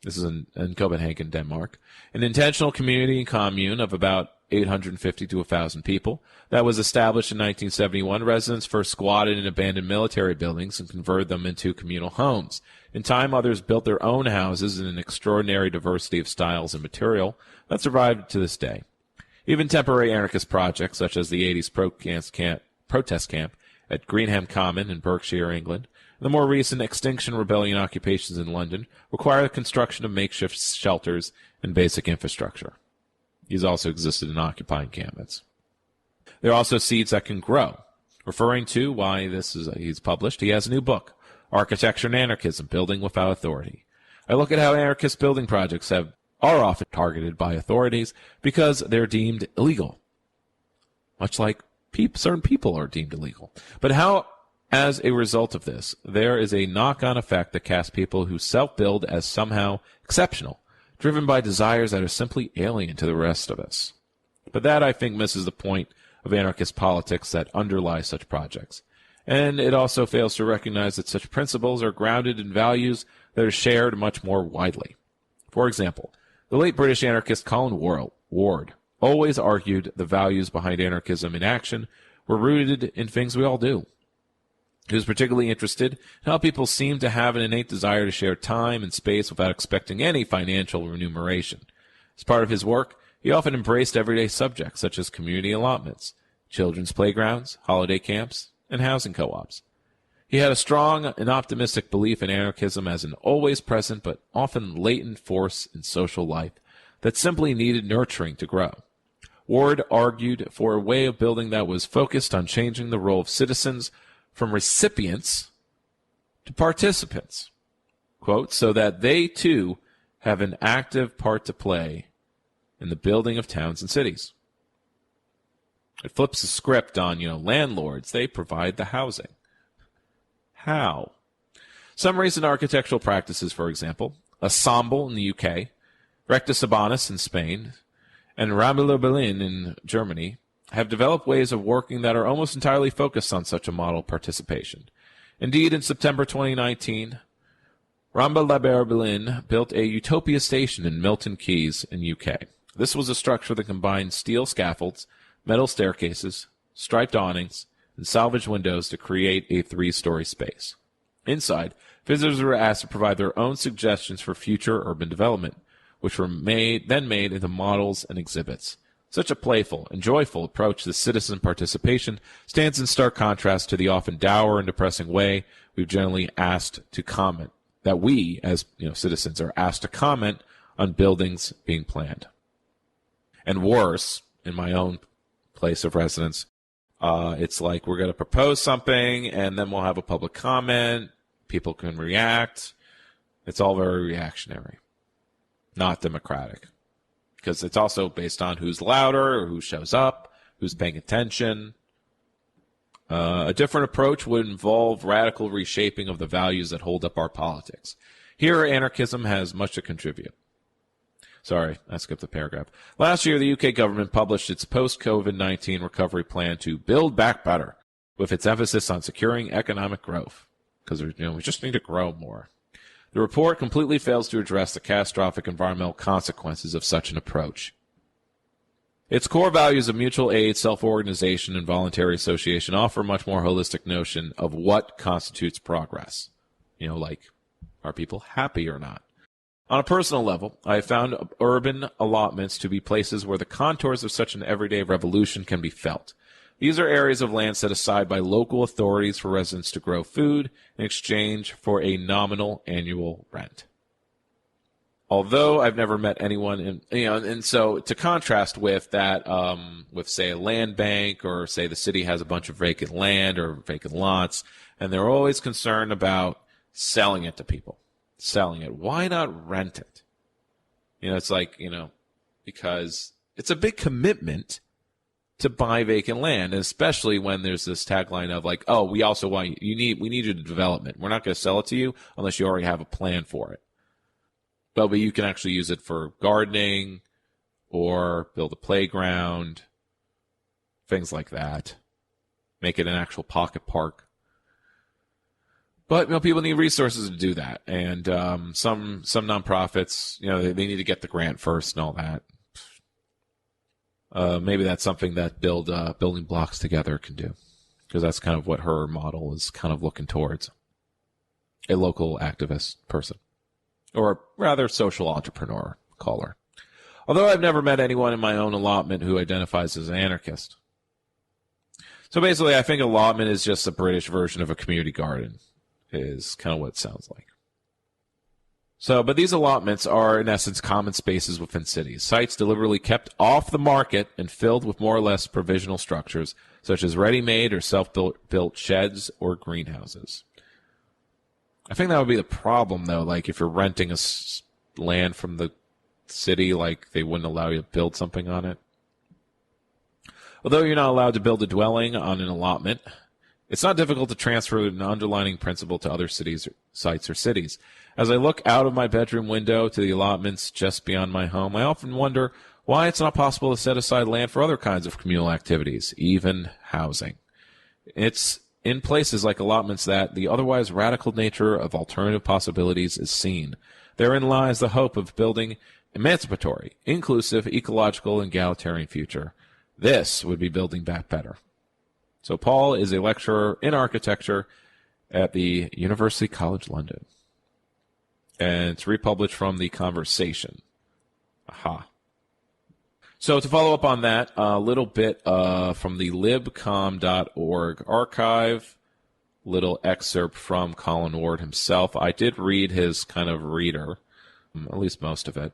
this is in Copenhagen, Denmark, an intentional community and commune of about 850 to 1,000 people that was established in 1971. Residents first squatted in abandoned military buildings and converted them into communal homes. In time, others built their own houses in an extraordinary diversity of styles and material that survived to this day. Even temporary anarchist projects, such as the 80s protest camp at Greenham Common in Berkshire, England, and the more recent Extinction Rebellion occupations in London, require the construction of makeshift shelters and basic infrastructure. These also existed in occupying encampments. There are also seeds that can grow. Referring to why he's published, he has a new book, Architecture and Anarchism, Building Without Authority. I look at how anarchist building projects are often targeted by authorities because they're deemed illegal. Much like certain people are deemed illegal. But how, as a result of this, there is a knock-on effect that casts people who self-build as somehow exceptional, driven by desires that are simply alien to the rest of us. But that, I think, misses the point of anarchist politics that underlie such projects. And it also fails to recognize that such principles are grounded in values that are shared much more widely. For example, the late British anarchist Colin Ward always argued the values behind anarchism in action were rooted in things we all do. He was particularly interested in how people seem to have an innate desire to share time and space without expecting any financial remuneration. As part of his work, he often embraced everyday subjects such as community allotments, children's playgrounds, holiday camps, and housing co-ops. He had a strong and optimistic belief in anarchism as an always present but often latent force in social life that simply needed nurturing to grow. Ward argued for a way of building that was focused on changing the role of citizens from recipients to participants, quote, so that they too have an active part to play in the building of towns and cities. It flips the script on, landlords. They provide the housing. How? Some recent architectural practices, for example, Ensemble in the UK, Rectus Urbanis in Spain, and Ramelow Berlin in Germany, have developed ways of working that are almost entirely focused on such a model participation. Indeed, in September 2019, Ramba Laberlin built a Utopia station in Milton Keyes in UK. This was a structure that combined steel scaffolds, metal staircases, striped awnings, and salvaged windows to create a 3-story space. Inside, visitors were asked to provide their own suggestions for future urban development, which were then made into models and exhibits. Such a playful and joyful approach to citizen participation stands in stark contrast to the often dour and depressing way we've generally asked to comment, that we, as citizens, are asked to comment on buildings being planned. And worse, in my own place of residence, it's like we're going to propose something, and then we'll have a public comment. People can react. It's all very reactionary, not democratic, because it's also based on who's louder or who shows up, who's paying attention. A different approach would involve radical reshaping of the values that hold up our politics. Here, anarchism has much to contribute. Sorry, I skipped a paragraph. Last year, the UK government published its post-COVID-19 recovery plan to build back better, with its emphasis on securing economic growth, because we just need to grow more. The report completely fails to address the catastrophic environmental consequences of such an approach. Its core values of mutual aid, self-organization, and voluntary association offer a much more holistic notion of what constitutes progress. Like, are people happy or not? On a personal level, I have found urban allotments to be places where the contours of such an everyday revolution can be felt. These are areas of land set aside by local authorities for residents to grow food in exchange for a nominal annual rent. Although I've never met anyone and so to contrast with that, with say a land bank, or say the city has a bunch of vacant land or vacant lots, and they're always concerned about selling it to people. Selling it. Why not rent it? It's like, because it's a big commitment to buy vacant land, and especially when there's this tagline of like, oh, we also want we need you to development. We're not going to sell it to you unless you already have a plan for it. But you can actually use it for gardening or build a playground, things like that. Make it an actual pocket park. But people need resources to do that, and some nonprofits, they need to get the grant first and all that. Maybe that's something that Building Blocks Together can do, because that's kind of what her model is kind of looking towards. A local activist person, or rather social entrepreneur, call her. Although I've never met anyone in my own allotment who identifies as an anarchist. So basically, I think allotment is just a British version of a community garden, is kind of what it sounds like. But these allotments are, in essence, common spaces within cities, sites deliberately kept off the market and filled with more or less provisional structures, such as ready-made or self-built sheds or greenhouses. I think that would be the problem, though, like if you're renting land from the city, like they wouldn't allow you to build something on it. Although you're not allowed to build a dwelling on an allotment, it's not difficult to transfer an underlying principle to other sites or cities. As I look out of my bedroom window to the allotments just beyond my home, I often wonder why it's not possible to set aside land for other kinds of communal activities, even housing. It's in places like allotments that the otherwise radical nature of alternative possibilities is seen. Therein lies the hope of building emancipatory, inclusive, ecological, and egalitarian future. This would be building back better. So Paul is a lecturer in architecture at the University College London. And it's republished from The Conversation. Aha. So to follow up on that, a little bit from the libcom.org archive, little excerpt from Colin Ward himself. I did read his kind of reader, at least most of it.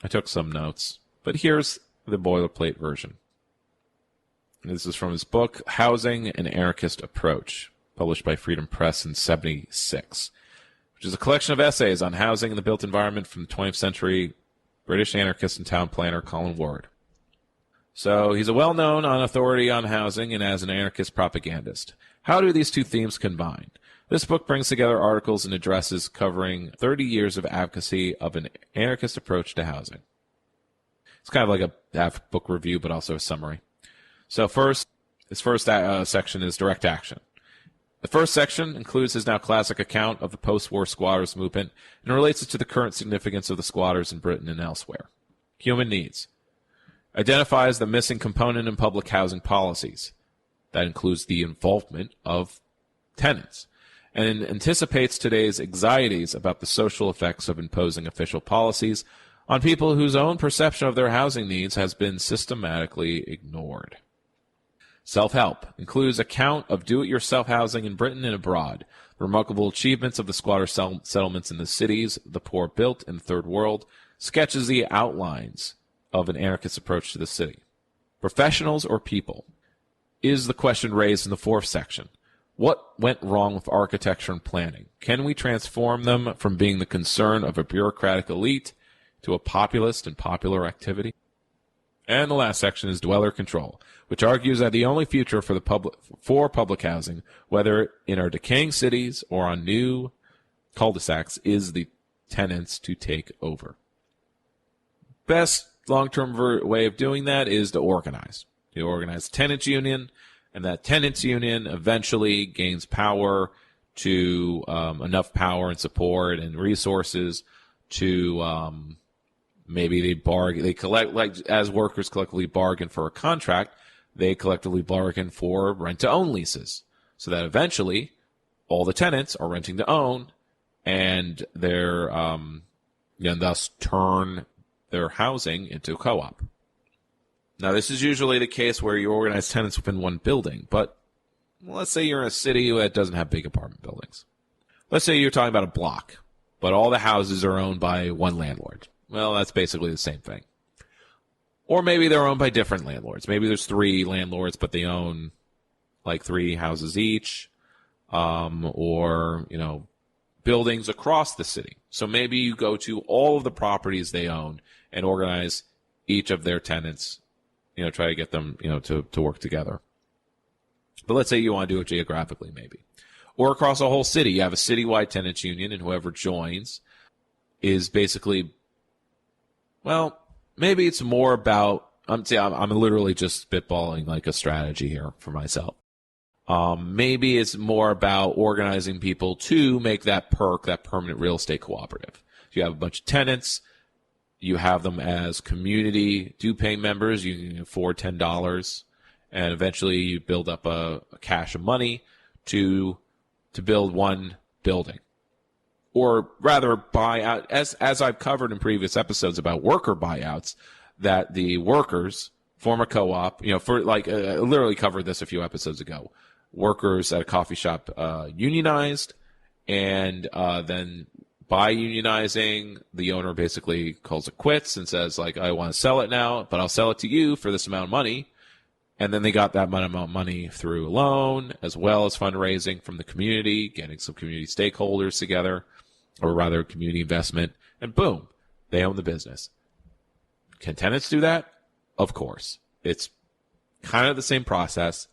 I took some notes, but here's the boilerplate version. This is from his book, Housing: An Anarchist Approach, published by Freedom Press in 1976, which is a collection of essays on housing and the built environment from the 20th century British anarchist and town planner Colin Ward. So he's a well-known authority on housing and as an anarchist propagandist. How do these two themes combine? This book brings together articles and addresses covering 30 years of advocacy of an anarchist approach to housing. It's kind of like a half book review, but also a summary. So his first section is direct action. The first section includes his now classic account of the post-war squatters movement and relates it to the current significance of the squatters in Britain and elsewhere. Human needs. Identifies the missing component in public housing policies. That includes the involvement of tenants, and anticipates today's anxieties about the social effects of imposing official policies on people whose own perception of their housing needs has been systematically ignored. Self-help includes account of do-it-yourself housing in Britain and abroad, the remarkable achievements of the squatter settlements in the cities the poor built in the Third World, sketches the outlines of an anarchist approach to the city. Professionals or people is the question raised in the fourth section. What went wrong with architecture and planning? Can we transform them from being the concern of a bureaucratic elite to a populist and popular activity? And the last section is dweller control, which argues that the only future for public housing, whether in our decaying cities or on new cul-de-sacs, is the tenants to take over. Best long-term way of doing that is to organize. You organize a tenants union, and that tenants union eventually gains power to enough power and support and resources to maybe they collect, like as workers collectively bargain for a contract, they collectively bargain for rent-to-own leases, so that eventually all the tenants are renting to own, and they're thus turn their housing into a co-op. Now, this is usually the case where you organize tenants within one building, but let's say you're in a city that doesn't have big apartment buildings. Let's say you're talking about a block, but all the houses are owned by one landlord. Well, that's basically the same thing. Or maybe they're owned by different landlords. Maybe there's 3 landlords, but they own like 3 houses each, or, buildings across the city. So maybe you go to all of the properties they own and organize each of their tenants, try to get them, to work together. But let's say you want to do it geographically, maybe. Or across a whole city. You have a citywide tenants union, and whoever joins is basically, well, maybe it's more about, I'm literally just spitballing like a strategy here for myself. Maybe it's more about organizing people to make that permanent real estate cooperative. You have a bunch of tenants. You have them as community due-paying members. You can afford $10, and eventually you build up a cache of money to build one building. Or rather, buy out, as I've covered in previous episodes about worker buyouts, that the workers form a co-op. I literally covered this a few episodes ago. Workers at a coffee shop unionized, and then by unionizing, the owner basically calls it quits and says, I want to sell it now, but I'll sell it to you for this amount of money. And then they got that amount of money through a loan, as well as fundraising from the community, getting some community stakeholders together, or rather community investment, and boom, they own the business. Can tenants do that? Of course. It's kind of the same process.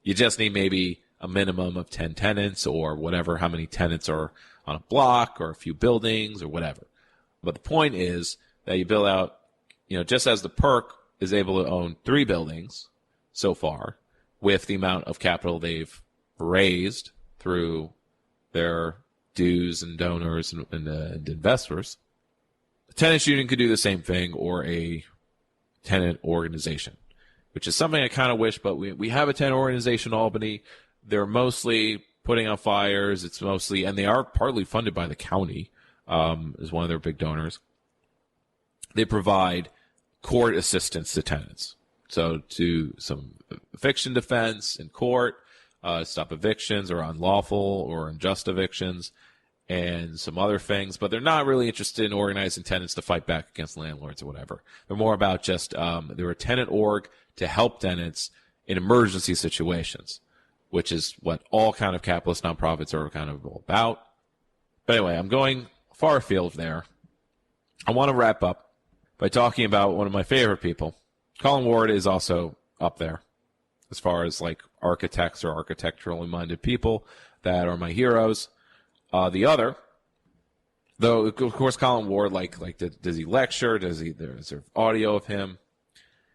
You just need maybe a minimum of 10 tenants, or whatever, how many tenants are on a block or a few buildings or whatever. But the point is that you build out, just as the PERC is able to own 3 buildings so far with the amount of capital they've raised through their dues and donors and investors, the tenants union could do the same thing, or a tenant organization, which is something I kind of wish, but we have a tenant organization in Albany. They're mostly putting out fires. It's mostly, and they are partly funded by the county, is one of their big donors. They provide court assistance to tenants. So to some eviction defense in court, stop evictions or unlawful or unjust evictions, and some other things. But they're not really interested in organizing tenants to fight back against landlords or whatever. They're more about just, they're a tenant org to help tenants in emergency situations, which is what all kind of capitalist nonprofits are kind of all about. But anyway, I'm going far afield there. I want to wrap up by talking about one of my favorite people. Colin Ward is also up there as far as like architects or architecturally minded people that are my heroes. The other, though, of course, Colin Ward, does he lecture? Is there audio of him?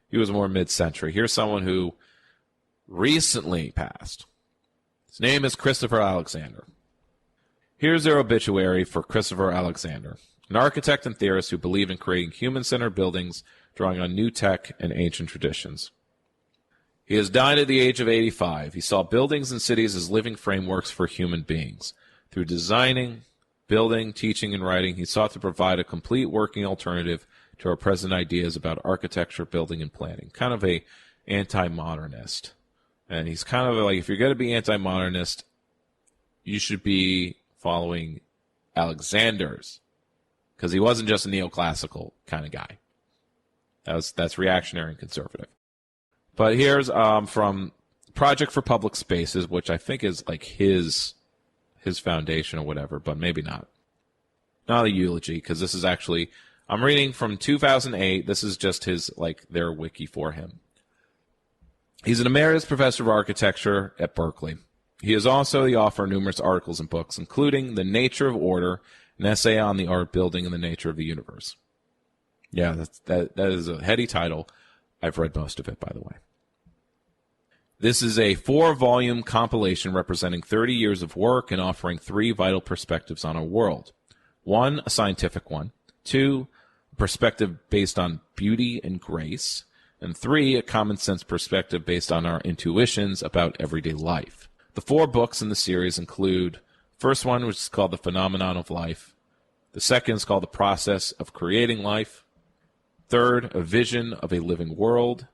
He was more mid-century. Here's someone who recently passed. His name is Christopher Alexander. Here's their obituary for Christopher Alexander, an architect and theorist who believed in creating human-centered buildings, drawing on new tech and ancient traditions. He has died at the age of 85. He saw buildings and cities as living frameworks for human beings. Through designing, building, teaching, and writing, he sought to provide a complete working alternative to our present ideas about architecture, building, and planning. Kind of a anti-modernist. And he's kind of like, if you're going to be anti-modernist, you should be following Alexander's, because he wasn't just a neoclassical kind of guy. That's reactionary and conservative. But here's from Project for Public Spaces, which I think is like his foundation or whatever, but maybe not. Not a eulogy, because this is actually, I'm reading from 2008. This is just his, like, their wiki for him. He's an emeritus professor of architecture at Berkeley. He is also the author of numerous articles and books, including The Nature of Order, an essay on the art of building and the nature of the universe. Yeah, that is a heady title. I've read most of it, by the way. This is a 4-volume compilation representing 30 years of work and offering 3 vital perspectives on our world. 1, a scientific one. 2, a perspective based on beauty and grace. And 3, a common sense perspective based on our intuitions about everyday life. The 4 books in the series include, first one, which is called The Phenomenon of Life. The second is called The Process of Creating Life. Third, A Vision of a Living World.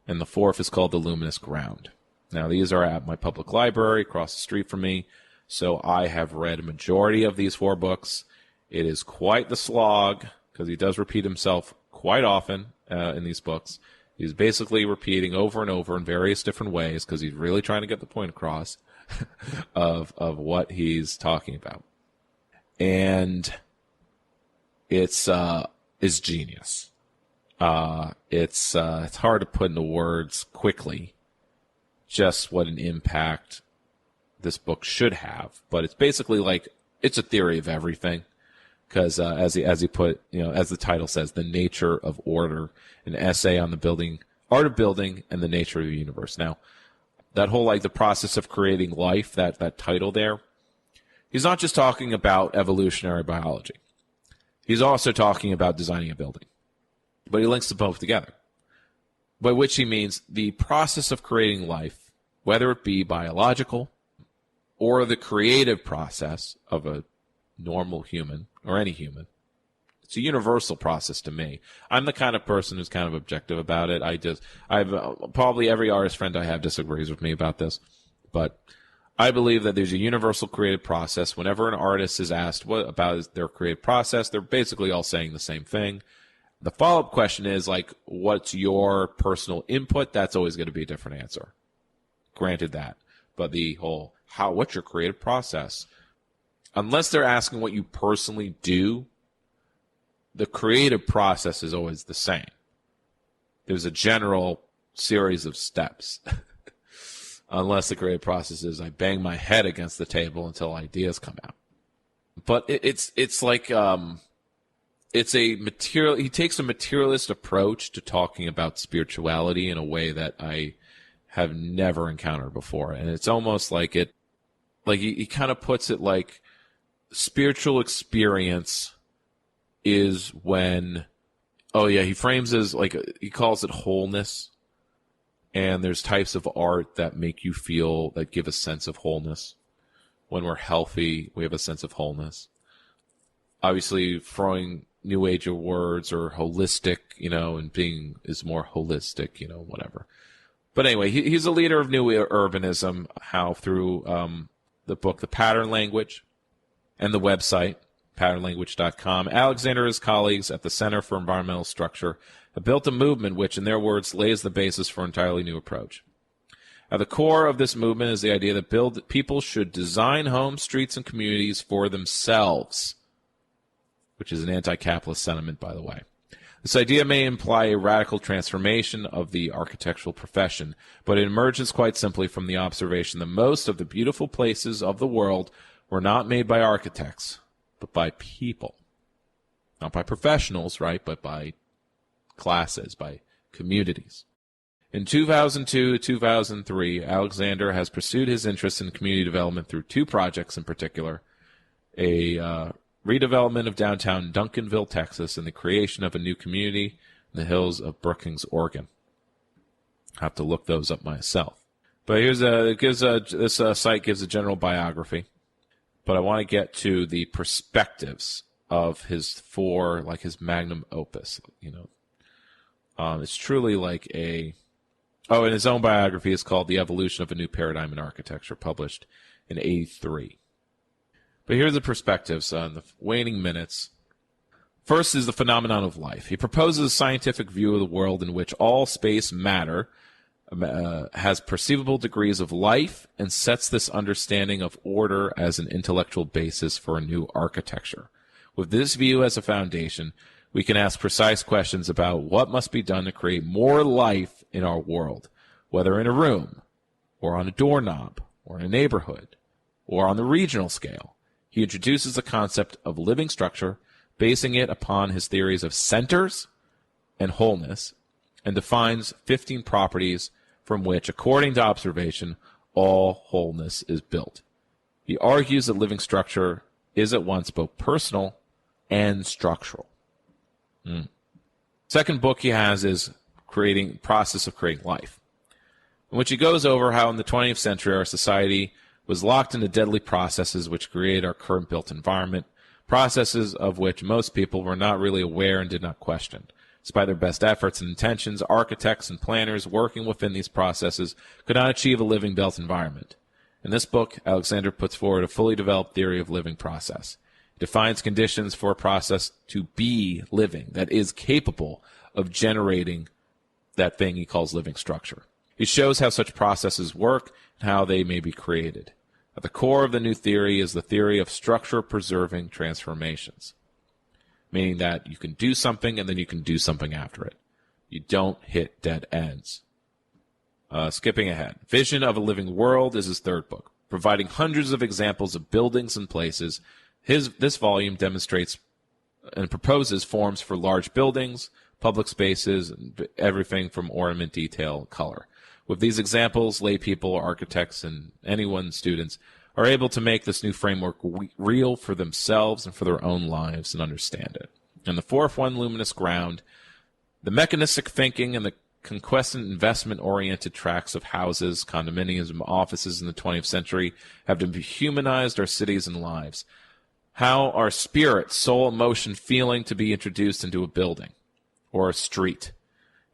And the 4th is called The Luminous Ground. Now, these are at my public library across the street from me, so I have read a majority of these 4 books. It is quite the slog, because he does repeat himself quite often in these books. He's basically repeating over and over in various different ways, because he's really trying to get the point across of what he's talking about. And it's genius. It's hard to put into words quickly just what an impact this book should have, but it's basically like, it's a theory of everything, because as he put, as the title says, The Nature of Order, an essay on the art of building and the nature of the universe. Now, that whole, like, the process of creating life, that title there, he's not just talking about evolutionary biology. He's also talking about designing a building. But he links them both together, by which he means the process of creating life, whether it be biological or the creative process of a normal human or any human. It's a universal process to me. I'm the kind of person who's kind of objective about it. I've probably every artist friend I have disagrees with me about this, but I believe that there's a universal creative process. Whenever an artist is asked what about their creative process, they're basically all saying the same thing. The follow-up question is, like, what's your personal input? That's always going to be a different answer. Granted that. But the whole, what's your creative process? Unless they're asking what you personally do, the creative process is always the same. There's a general series of steps. Unless the creative process is I bang my head against the table until ideas come out. But it's like... he takes a materialist approach to talking about spirituality in a way that I have never encountered before. And it's almost like he kind of puts it like spiritual experience is when, he frames it as like, he calls it wholeness. And there's types of art that make you feel, that give a sense of wholeness. When we're healthy, we have a sense of wholeness. Obviously, throwing new age of words or holistic, and being is more holistic, whatever. But anyway, he's a leader of new urbanism, through the book, The Pattern Language, and the website, patternlanguage.com. Alexander and his colleagues at the Center for Environmental Structure have built a movement which, in their words, lays the basis for an entirely new approach. At the core of this movement is the idea that people should design homes, streets, and communities for themselves, which is an anti-capitalist sentiment, by the way. This idea may imply a radical transformation of the architectural profession, but it emerges quite simply from the observation that most of the beautiful places of the world were not made by architects, but by people. Not by professionals, right, but by classes, by communities. In 2002 to 2003, Alexander has pursued his interest in community development through two projects in particular, a redevelopment of downtown Duncanville, Texas, and the creation of a new community in the hills of Brookings, Oregon. I have to look those up myself. But this site gives a general biography, but I want to get to the perspectives of his his magnum opus. It's truly like and his own biography is called The Evolution of a New Paradigm in Architecture, published in 1983. But here's the perspectives on the waning minutes. First is the phenomenon of life. He proposes a scientific view of the world in which all space matter has perceivable degrees of life and sets this understanding of order as an intellectual basis for a new architecture. With this view as a foundation, we can ask precise questions about what must be done to create more life in our world, whether in a room, or on a doorknob, or in a neighborhood, or on the regional scale. He introduces the concept of living structure, basing it upon his theories of centers and wholeness, and defines 15 properties from which, according to observation, all wholeness is built. He argues that living structure is at once both personal and structural. Second book he has is Process of Creating Life, in which he goes over how in the 20th century our society was locked into deadly processes which create our current built environment, processes of which most people were not really aware and did not question. Despite their best efforts and intentions, architects and planners working within these processes could not achieve a living built environment. In this book, Alexander puts forward a fully developed theory of living process. He defines conditions for a process to be living, that is capable of generating that thing he calls living structure. He shows how such processes work and how they may be created. At the core of the new theory is the theory of structure-preserving transformations, meaning that you can do something and then you can do something after it. You don't hit dead ends. Skipping ahead. Vision of a Living World is his third book. Providing hundreds of examples of buildings and places, this volume demonstrates and proposes forms for large buildings, public spaces, and everything from ornament, detail, color. With these examples, lay people, architects, and students, are able to make this new framework real for themselves and for their own lives and understand it. And the fourth one, Luminous Ground, the mechanistic thinking and the conquestant investment-oriented tracks of houses, condominiums, and offices in the 20th century have dehumanized our cities and lives. How are spirit, soul, emotion, feeling to be introduced into a building or a street?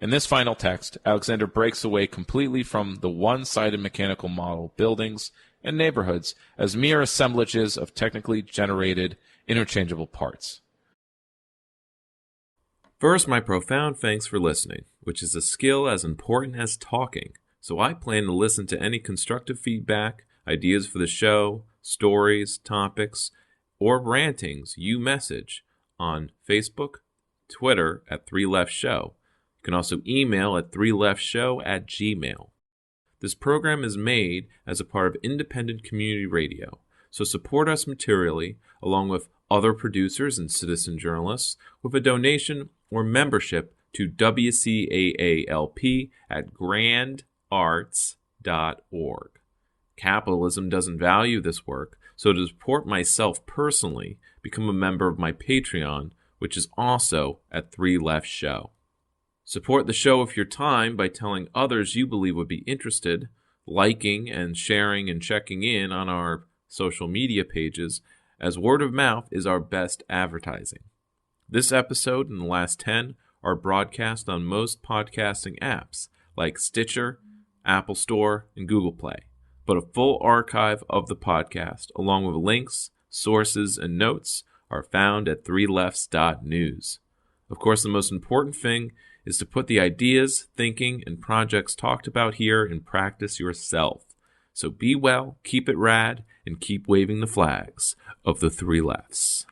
In this final text, Alexander breaks away completely from the one-sided mechanical model of buildings and neighborhoods as mere assemblages of technically generated, interchangeable parts. First, my profound thanks for listening, which is a skill as important as talking, so I plan to listen to any constructive feedback, ideas for the show, stories, topics, or rantings you message on Facebook, Twitter at 3LeftShow. You can also email at 3leftshow@gmail. This program is made as a part of independent community radio, so support us materially, along with other producers and citizen journalists, with a donation or membership to WCAALP at grandarts.org. Capitalism doesn't value this work, so to support myself personally, become a member of my Patreon, which is also at 3LeftShow. Support the show with your time by telling others you believe would be interested, liking and sharing and checking in on our social media pages, as word of mouth is our best advertising. This episode and the last 10 are broadcast on most podcasting apps like Stitcher, Apple Store, and Google Play. But a full archive of the podcast, along with links, sources, and notes, are found at 3lefts.news. Of course, the most important thing is to put the ideas, thinking, and projects talked about here in practice yourself. So be well, keep it rad, and keep waving the flags of the 3 lefts.